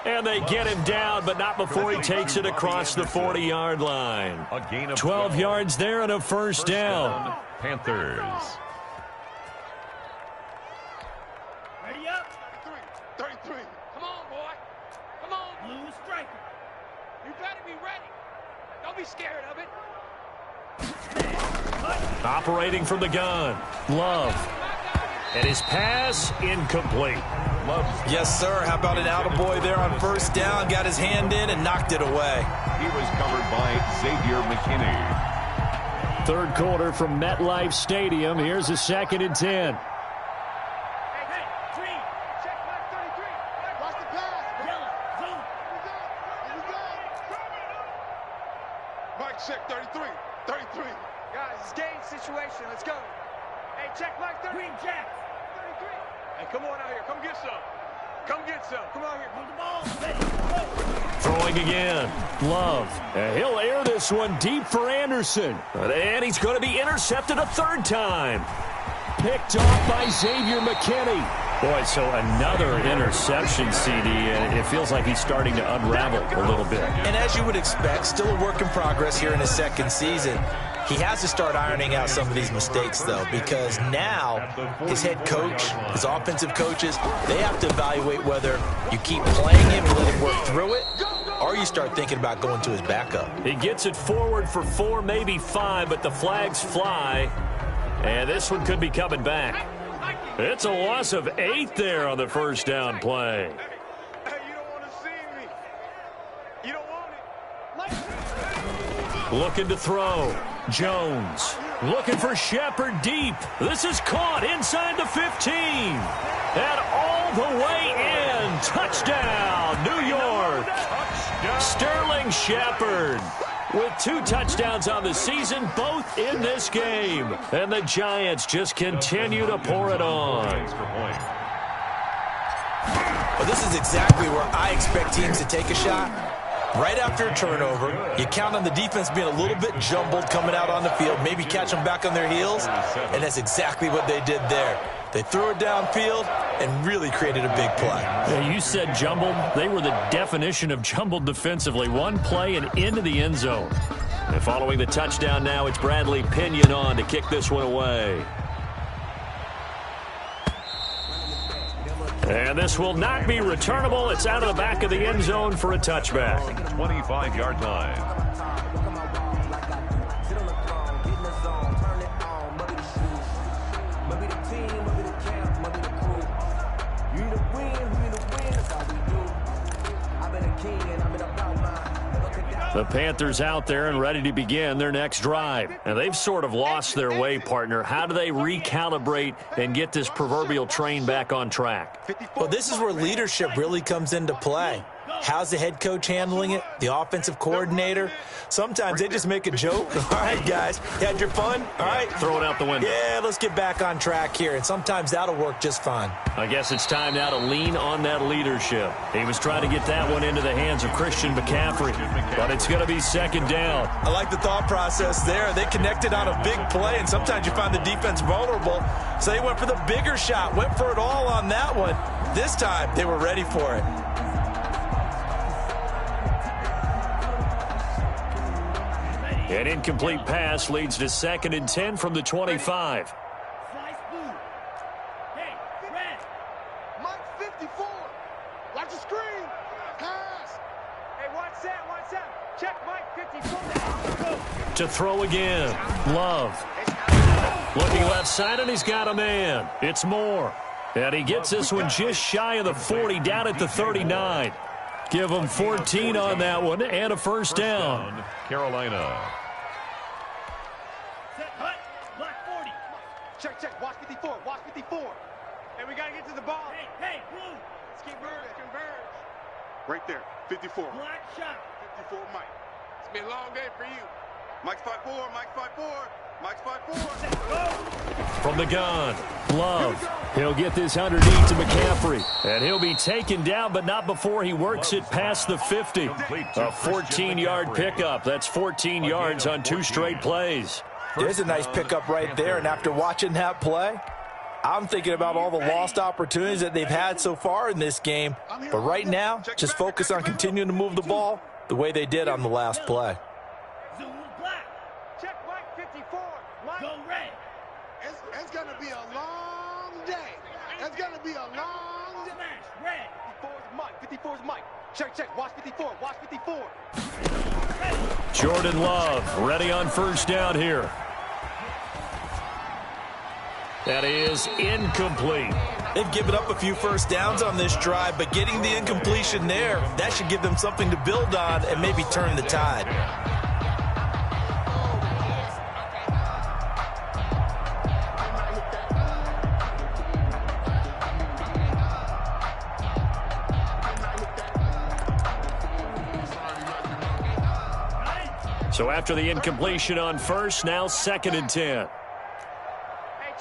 And they get him down, but not before he takes it across the 40-yard line. 12 yards there and a first down. Panthers. Ready up. 33. Come on, boy. Come on. Blue striker. You better be ready. Don't be scared of it. Operating from the gun, Love. And his pass incomplete. Yes, sir. How about an attaboy there on first down? Got his hand in and knocked it away. He was covered by Xavier McKinney. Third quarter from MetLife Stadium. Here's a 2nd and 10. Hey, green. Check mark 33. Watch the pass. Yellow. Zoom. Here we go. Mike, check 33. 33. Guys, it's game situation. Let's go. Hey, check mark 33. Green Jack. 33. Hey, come on out here. Come get some. Come get some. Come out here. Move the ball. Ready. Throwing again, Love. And he'll air this one deep for Anderson. And he's going to be intercepted a third time. Picked off by Xavier McKinney. Boy, so another interception, CD, and it feels like he's starting to unravel a little bit. And as you would expect, still a work in progress here in his second season. He has to start ironing out some of these mistakes, though, because now his head coach, his offensive coaches, they have to evaluate whether you keep playing him and let him work through it, or you start thinking about going to his backup. He gets it forward for 4, maybe 5, but the flags fly, and this one could be coming back. It's a loss of 8 there on the first down play. Hey, you don't want to see me. You don't want it. Looking to throw. Jones looking for Shepard deep. This is caught inside the 15. And all the way in. Touchdown, New York. Sterling Shepard with 2 touchdowns on the season, both in this game. And the Giants just continue to pour it on. Well, this is exactly where I expect teams to take a shot. Right after a turnover, you count on the defense being a little bit jumbled coming out on the field, maybe catch them back on their heels, and that's exactly what they did there. They threw it downfield and really created a big play. Yeah, you said jumbled. They were the definition of jumbled defensively. One play and into the end zone. And following the touchdown now, it's Bradley Pinion on to kick this one away. And this will not be returnable. It's out of the back of the end zone for a touchback. 25-yard line. The Panthers out there and ready to begin their next drive. And they've sort of lost their way, partner. How do they recalibrate and get this proverbial train back on track? Well, this is where leadership really comes into play. How's the head coach handling it? The offensive coordinator? Sometimes they just make a joke. All right, guys, you had your fun? All right. Throw it out the window. Yeah, let's get back on track here. And sometimes that'll work just fine. I guess it's time now to lean on that leadership. He was trying to get that one into the hands of Christian McCaffrey, but it's going to be second down. I like the thought process there. They connected on a big play, and sometimes you find the defense vulnerable. So they went for the bigger shot, went for it all on that one. This time, they were ready for it. An incomplete pass leads to 2nd and 10 from the 25. Slice blue. Hey, red. Mike 54. Watch the screen. Pass. Hey, watch that. Check Mike 54. To throw again. Love. Looking left side, and he's got a man. It's Moore. And he gets this one just shy of the 40, down at the 39. Give him 14 on that one and a first down. Carolina. Set, hut, block 40. Check. Watch 54. Watch 54. Hey, we got to get to the ball. Hey, blue. Let's keep moving. Converge. Right there. 54. Black shot. 54, Mike. It's been a long day for you. Mike's 5'4". Mike's 5'4". Mike's 5'4". From the gun, Love. He'll get this underneath to McCaffrey. And he'll be taken down, but not before he works it past the 50. A 14-yard pickup. That's 14 yards on 2 straight plays. There's a nice pickup right there, and after watching that play, I'm thinking about all the lost opportunities that they've had so far in this game. But right now, just focus on continuing to move the ball the way they did on the last play. Zoom black. Check Mike 54. Mike. Go red. It's going to be a long day. It's going to be a long day. Smash red. 54's Mike. 54's Mike. Check. Watch 54. Watch 54. Jordan Love ready on first down here. That is incomplete. They've given up a few first downs on this drive, but getting the incompletion there, that should give them something to build on and maybe turn the tide. So after the incompletion on first, now 2nd and 10. Hey,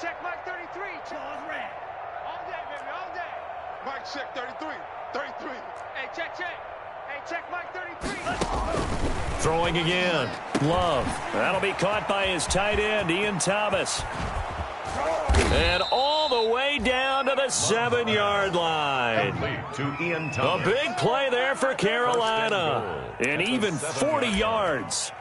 check Mike 33. Claws red. All day, baby. All day. Mike, check 33. 33. Hey, check. Hey, check Mike 33. Throwing again. Love. That'll be caught by his tight end, Ian Thomas. And all the way down to the 7-yard line. To Ian A Thomas. big play there for Carolina. And even 40 yards.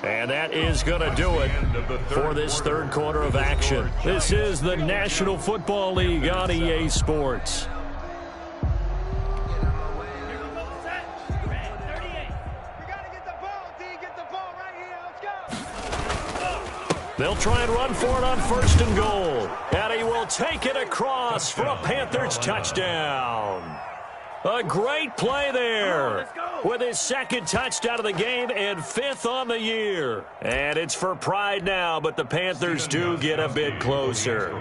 And that is going to do it for this third quarter of action. This is the National Football League on EA Sports. They'll try and run for it on 1st and goal. And he will take it across for a Panthers touchdown. A great play there with his 2nd touchdown of the game and 5th on the year. And it's for pride now, but the Panthers do get a bit closer.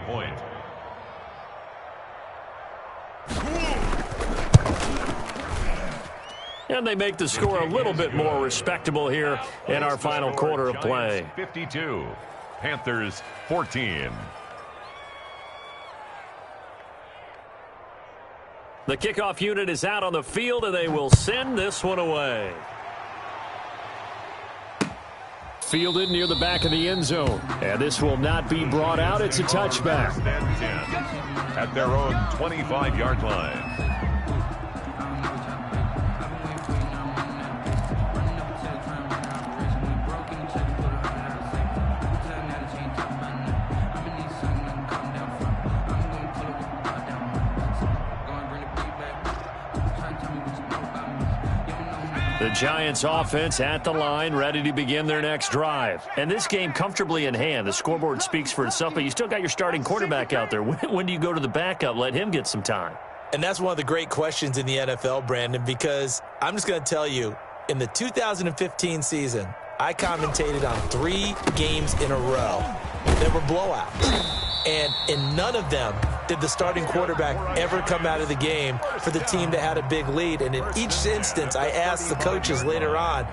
And they make the score a little bit more respectable here in our final quarter of play. 52, Panthers 14. The kickoff unit is out on the field, and they will send this one away. Fielded near the back of the end zone. And this will not be brought out. It's a touchback. At their own 25-yard line. The Giants offense at the line, ready to begin their next drive. And this game comfortably in hand. The scoreboard speaks for itself, but you still got your starting quarterback out there. When do you go to the backup? Let him get some time. And that's one of the great questions in the NFL, Brandon, because I'm just going to tell you, in the 2015 season, I commentated on 3 games in a row that were blowouts. And in none of them did the starting quarterback ever come out of the game for the team that had a big lead. And in each instance, I asked the coaches later on,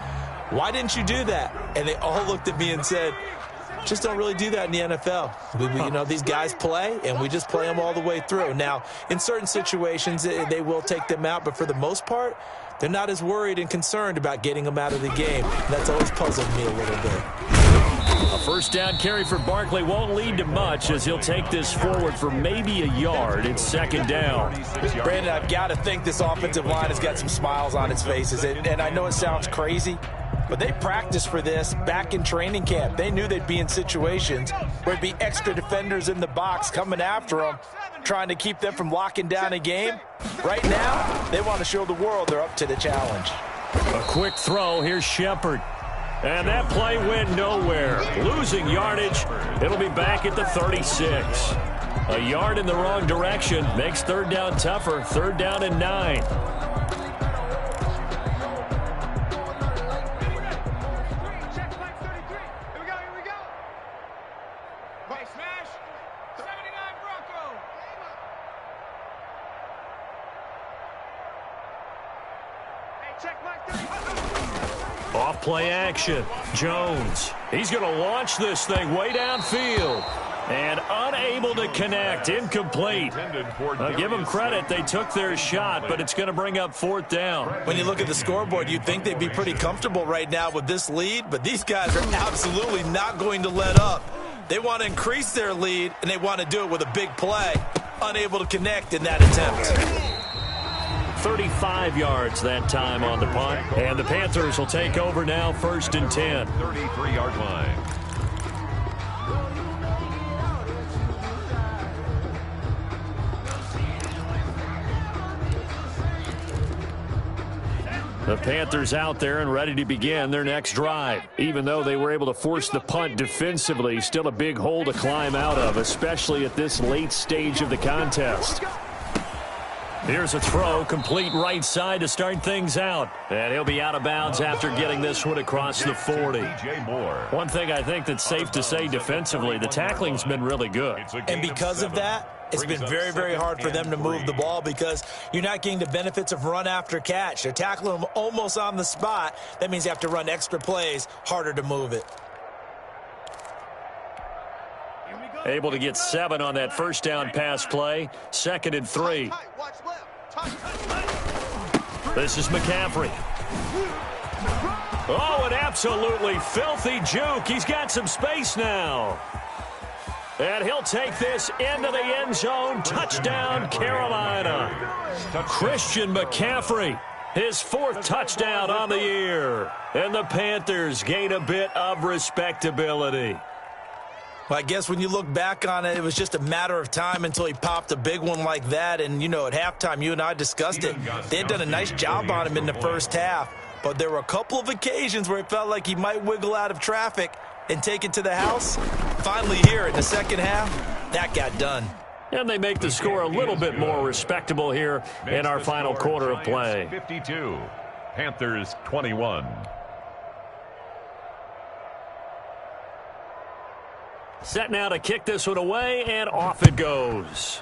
why didn't you do that? And they all looked at me and said, just don't really do that in the NFL. These guys play, and we just play them all the way through. Now, in certain situations, they will take them out, but for the most part, they're not as worried and concerned about getting them out of the game. That's always puzzled me a little bit. A first down carry for Barkley won't lead to much as he'll take this forward for maybe a yard. It's second down. Brandon, I've got to think this offensive line has got some smiles on its faces. And I know it sounds crazy, but they practiced for this back in training camp. They knew they'd be in situations where there'd be extra defenders in the box coming after them, trying to keep them from locking down a game. Right now, they want to show the world they're up to the challenge. A quick throw. Here's Shepard. And that play went nowhere. Losing yardage. It'll be back at the 36. A yard in the wrong direction makes third down tougher. Third down and 9. Off play action. Jones. He's going to launch this thing way downfield. And unable to connect. Incomplete. I'll give them credit. They took their shot, but it's going to bring up fourth down. When you look at the scoreboard, you'd think they'd be pretty comfortable right now with this lead, but these guys are absolutely not going to let up. They want to increase their lead, and they want to do it with a big play. Unable to connect in that attempt. 35 yards that time on the punt. And the Panthers will take over now, first and 10. 33-yard line. The Panthers out there and ready to begin their next drive. Even though they were able to force the punt defensively, still a big hole to climb out of, especially at this late stage of the contest. Here's a throw, complete right side to start things out. And he'll be out of bounds after getting this one across the 40. One thing I think that's safe to say defensively, the tackling's been really good. And because of that, it's been very, very hard for them to move the ball because you're not getting the benefits of run after catch. They're tackling them almost on the spot. That means you have to run extra plays, harder to move it. Able to get 7 on that first down pass play. Second and 3. This is McCaffrey. Oh, an absolutely filthy juke. He's got some space now. And he'll take this into the end zone. Touchdown, Carolina. Christian McCaffrey, his 4th touchdown on the year. And the Panthers gain a bit of respectability. Well, I guess when you look back on it, it was just a matter of time until he popped a big one like that. And, at halftime, you and I discussed it. They had done a nice job on him in the first half. But there were a couple of occasions where it felt like he might wiggle out of traffic and take it to the house. Finally here in the second half, that got done. And they make the score a little bit more respectable here in our final quarter of play. 52, Panthers 21. Set now to kick this one away, and off it goes.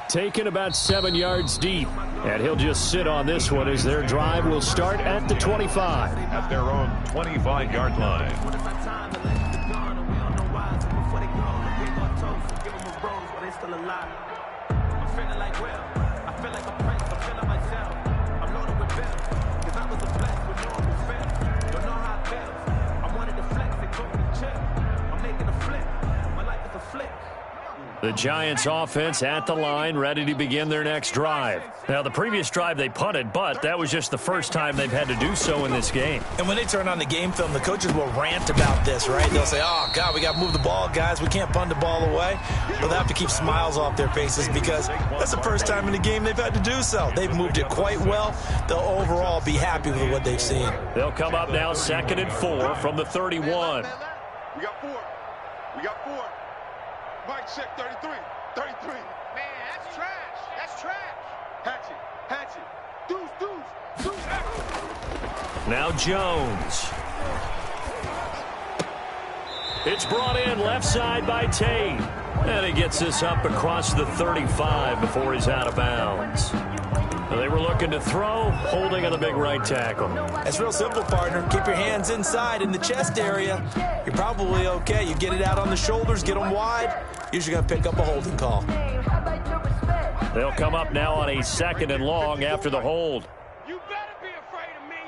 Taken about 7 yards deep, and he'll just sit on this one as their drive will start at the 25. At their own 25-yard line. The Giants offense at the line, ready to begin their next drive. Now, the previous drive they punted, but that was just the first time they've had to do so in this game. And when they turn on the game film, the coaches will rant about this, right? They'll say, oh, God, we got to move the ball, guys. We can't punt the ball away. But they have to keep smiles off their faces because that's the first time in the game they've had to do so. They've moved it quite well. They'll overall be happy with what they've seen. They'll come up now 2nd and 4 from the 31. We got 4. We got 4. Mike, check 33. 33. Man, that's trash. That's trash. Hatchet. Hatchet. Deuce. Now Jones. It's brought in left side by Tate. And he gets this up across the 35 before he's out of bounds. They were looking to throw, holding on the big right tackle. It's real simple, partner. Keep your hands inside in the chest area. You're probably okay. You get it out on the shoulders, get them wide. Usually going to pick up a holding call. They'll come up now on a 2nd and long after the hold. You better be afraid of me.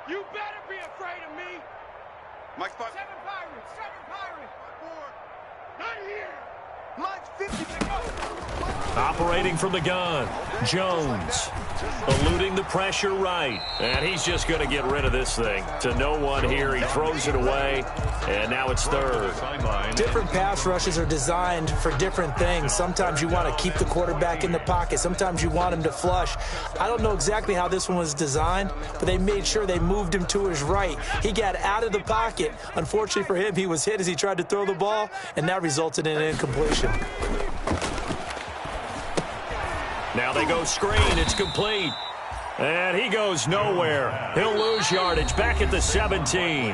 You better be afraid of me. Mike, 5. 7 Pirates. 7 Pirates. 4. Not here. Mike's 50 to go. Operating from the gun, Jones eluding the pressure right. And he's just going to get rid of this thing. To no one here, he throws it away, and now it's 3rd. Different pass rushes are designed for different things. Sometimes you want to keep the quarterback in the pocket. Sometimes you want him to flush. I don't know exactly how this one was designed, but they made sure they moved him to his right. He got out of the pocket. Unfortunately for him, he was hit as he tried to throw the ball, and that resulted in an incompletion. Now they go screen. It's complete. And he goes nowhere. He'll lose yardage back at the 17.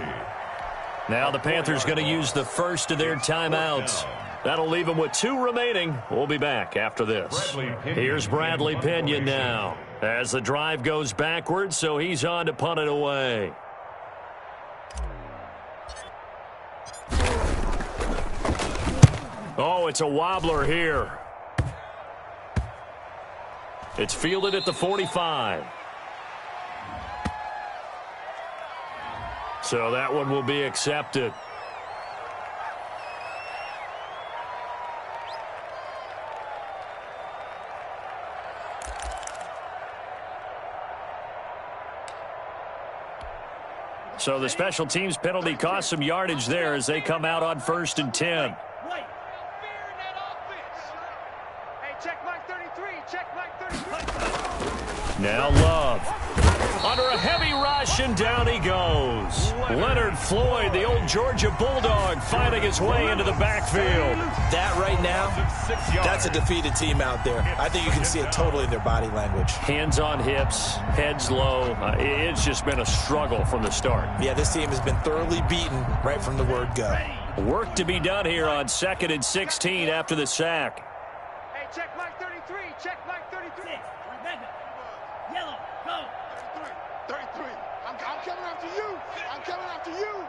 Now the Panthers going to use the first of their timeouts. That'll leave them with 2 remaining. We'll be back after this. Here's Bradley Pinion now as the drive goes backwards, so he's on to punt it away. Oh, it's a wobbler here. It's fielded at the 45. So that one will be accepted. So the special teams penalty cost some yardage there as they come out on 1st and 10. Wait. Fear in that offense. Hey, check Mike 33. Check Mike 33. Now Love. Under a heavy rush, and down he goes. Leonard Floyd, the old Georgia Bulldog, finding his way into the backfield. That right now, that's a defeated team out there. I think you can see it totally in their body language. Hands on hips, heads low. It's just been a struggle from the start. Yeah, this team has been thoroughly beaten right from the word go. Work to be done here on 2nd and 16 after the sack. Hey, check Mike 33. Check Mike 33. Rebecca. Yellow. Go. 33. I'm coming after you. I'm coming after you.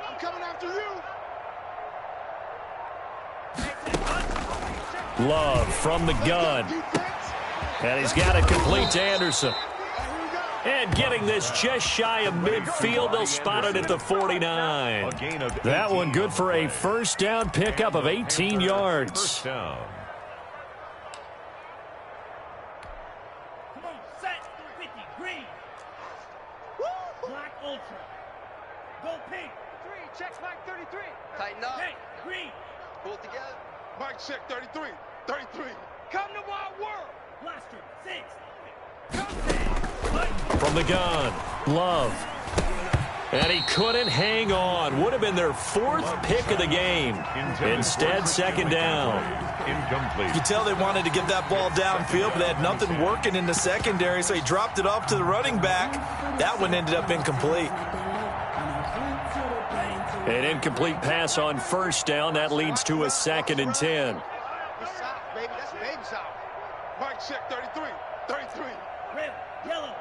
I'm coming after you. Love from the gun. And he's got it complete to Anderson. And getting this just shy of midfield, they'll spot it at the 49. That one good for a first down pickup of 18 yards. Come on, set. 50. Green. Black Ultra. Go pink. 3. Check Mike 33. Tighten up. Hey, green. Pull it together. Mike, check 33. 33. Come to my world. Blaster. 6. Come down. From the gun, Love. And he couldn't hang on. Would have been their 4th pick of the game. Instead, 2nd down. Incomplete. You can tell they wanted to get that ball downfield, but they had nothing working in the secondary, so he dropped it off to the running back. That one ended up incomplete. An incomplete pass on 1st down. That leads to a 2nd and 10. It's soft, baby. That's baby soft. Mike, check 33. 33. Red. Yellow.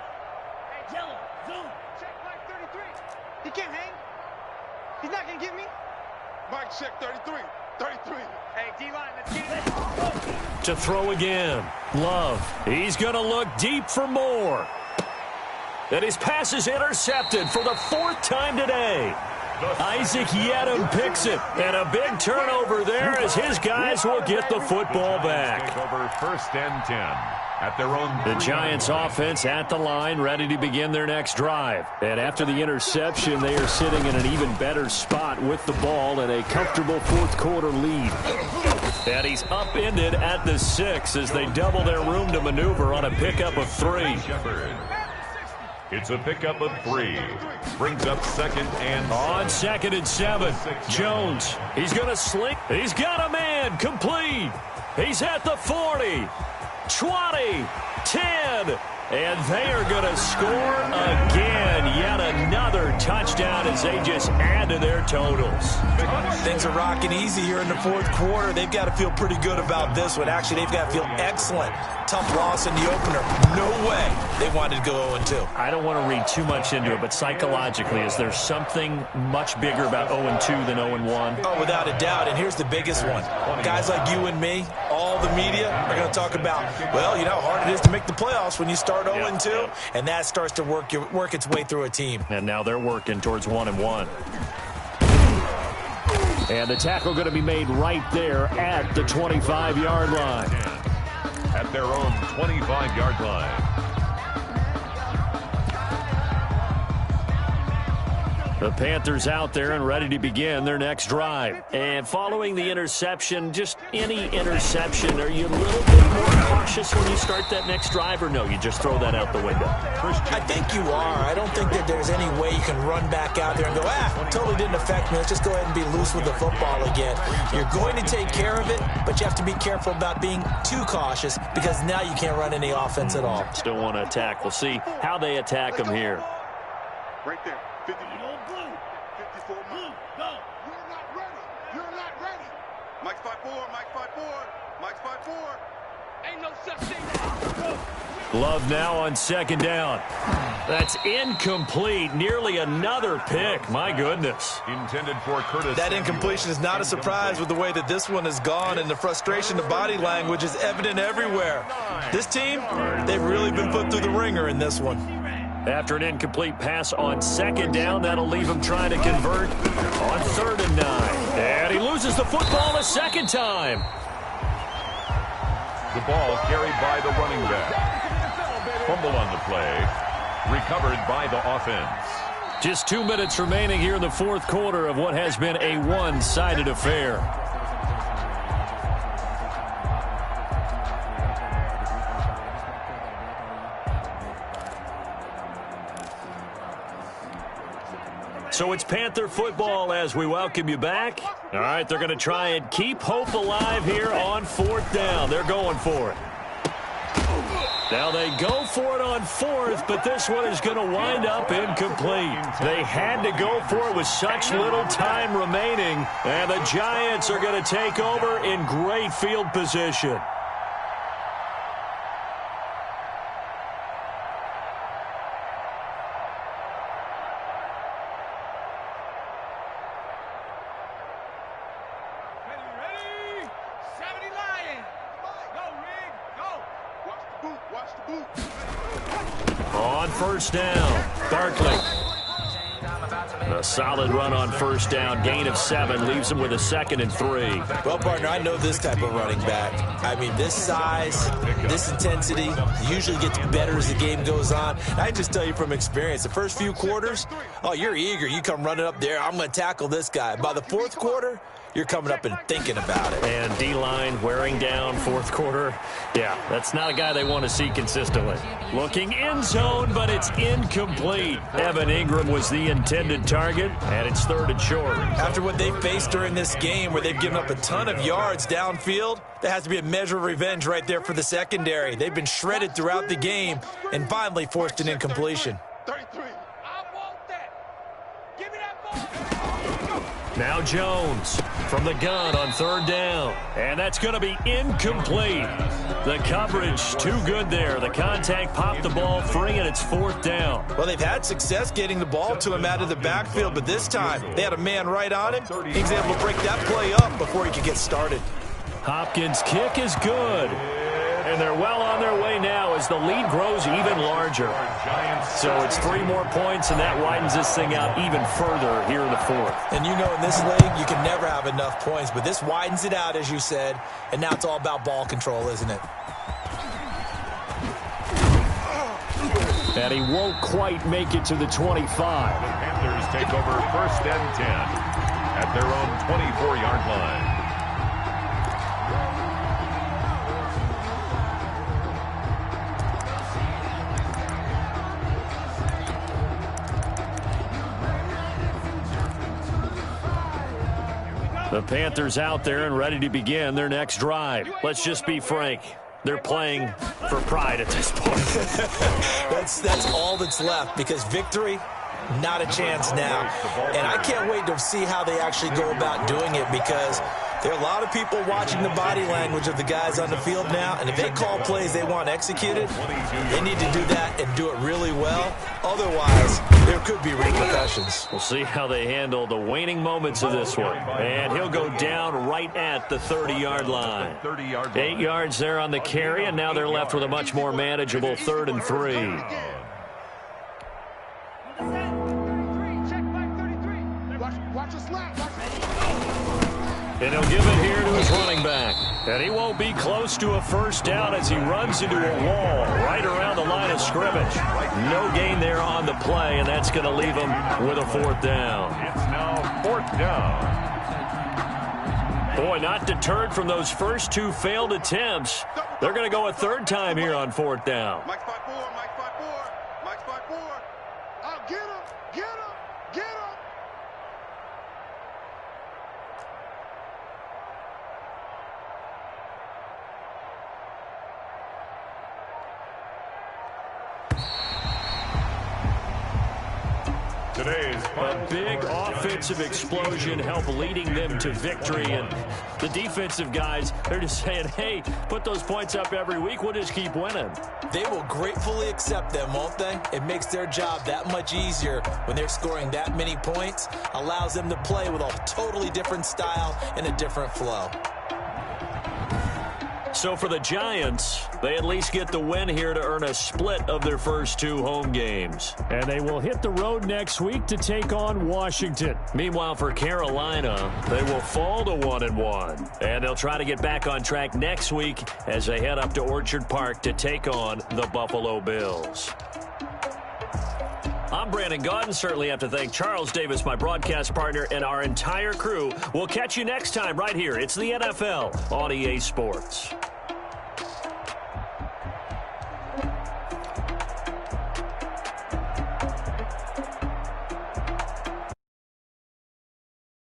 Hey, yellow. Zoom. Check Mike 33. He can't hang. He's not going to get me. Mike, check 33. 33. Hey, D-line, let's get it. To throw again, Love. He's going to look deep for more. And his pass is intercepted for the 4th time today. Isaac Yiadom picks it. And a big turnover there as his guys will get the football back. Take over 1st and 10 at their own. The Giants offense at the line, ready to begin their next drive. And after the interception, they are sitting in an even better spot with the ball and a comfortable fourth-quarter lead. And he's upended at the 6 as they double their room to maneuver on a pickup of 3. It's a pickup of 3. Brings up 2nd and on 2nd and 7. Jones, he's going to slink. He's got a man complete. He's at the 40, 20, 10. And they are going to score again. Yet another touchdown as they just add to their totals. Things are rocking easy here in the fourth quarter. They've got to feel pretty good about this one. Actually, they've got to feel excellent. Tough loss in the opener. No way they wanted to go 0-2. I don't want to read too much into it, but psychologically, is there something much bigger about 0-2 than 0-1? Oh, without a doubt. And here's the biggest one. Guys like you and me, all the media, are going to talk about, well, you know how hard it is to make the playoffs when you start 0-2, and that starts to work its way through a team. And now they're working towards 1-1. And the tackle going to be made right there at the 25-yard line. At their own 25-yard line. The Panthers out there and ready to begin their next drive. And following the interception, just any interception, are you a little bit more cautious when you start that next drive, or no, you just throw that out the window? I think you are. I don't think that there's any way you can run back out there and go, totally didn't affect me. Let's just go ahead and be loose with the football again. You're going to take care of it, but you have to be careful about being too cautious because now you can't run any offense at all. Still want to attack. We'll see how they attack them here. Right there. 54. 54. Go. You're not ready. You're not ready. Mike's 5-4. Mike's 5-4. Mike's 5-4. Ain't no such thing. Love now on 2nd down. That's incomplete. Nearly another pick. My goodness. Intended for Curtis. That incompletion is not a surprise with the way that this one has gone, and the frustration, the body language is evident everywhere. This team, they've really been put through the ringer in this one. After an incomplete pass on 2nd down, that'll leave him trying to convert on 3rd and 9. And he loses the football a second time. The ball carried by the running back. Fumble on the play. Recovered by the offense. Just 2 minutes remaining here in the fourth quarter of what has been a one-sided affair. So it's Panther football as we welcome you back. All right, they're going to try and keep hope alive here on 4th down. They're going for it. Now they go for it on 4th, but this one is going to wind up incomplete. They had to go for it with such little time remaining, and the Giants are going to take over in great field position. On 1st down, Barkley. A solid run on 1st down, gain of 7, leaves him with a 2nd and 3. Well, partner, I know this type of running back. I mean, this size, this intensity usually gets better as the game goes on. I just tell you from experience, the first few quarters, oh, you're eager. You come running up there, I'm going to tackle this guy. By the 4th quarter, you're coming up and thinking about it. And D-line wearing down 4th quarter. Yeah, that's not a guy they want to see consistently. Looking end zone, but it's incomplete. Evan Ingram was the intended target, and it's 3rd and short. After what they faced during this game where they've given up a ton of yards downfield, there has to be a measure of revenge right there for the secondary. They've been shredded throughout the game and finally forced an incompletion. 33. I want that. Give me that ball. Now Jones from the gun on 3rd down. And that's going to be incomplete. The coverage too good there. The contact popped the ball free, and it's 4th down. Well, they've had success getting the ball to him out of the backfield, but this time they had a man right on him. He was able to break that play up before he could get started. Hopkins' kick is good. And they're well on their way now as the lead grows even larger. So it's 3 more points, and that widens this thing out even further here in the fourth. And you know, in this league, you can never have enough points, but this widens it out, as you said, and now it's all about ball control, isn't it? And he won't quite make it to the 25. The Panthers take over 1st and 10 at their own 24-yard line. The Panthers out there and ready to begin their next drive. Let's just be frank. They're playing for pride at this point. That's all that's left, because victory, not a chance now. And I can't wait to see how they actually go about doing it, because there are a lot of people watching the body language of the guys on the field now, and if they call plays they want executed, they need to do that and do it really well. Otherwise, there could be repercussions. We'll see how they handle the waning moments of this one. And he'll go down right at the 30-yard line. 8 yards there on the carry, and now they're left with a much more manageable 3rd and 3. Watch us slap. And he'll give it here to his running back. And he won't be close to a first down as he runs into a wall right around the line of scrimmage. No gain there on the play, and that's going to leave him with a 4th down. It's now 4th down. Boy, not deterred from those first 2 failed attempts. They're going to go a 3rd time here on 4th down. Mike 5-4, Mike 5-4, Mike 5-4. Oh, get him, get him, get him. A big offensive explosion helped leading them to victory. And the defensive guys, they're just saying, hey, put those points up every week. We'll just keep winning. They will gratefully accept them, won't they? It makes their job that much easier when they're scoring that many points. Allows them to play with a totally different style and a different flow. So for the Giants, they at least get the win here to earn a split of their first 2 home games. And they will hit the road next week to take on Washington. Meanwhile, for Carolina, they will fall to 1-1. And they'll try to get back on track next week as they head up to Orchard Park to take on the Buffalo Bills. I'm Brandon Gaudin. Certainly have to thank Charles Davis, my broadcast partner, and our entire crew. We'll catch you next time right here. It's the NFL on EA Sports.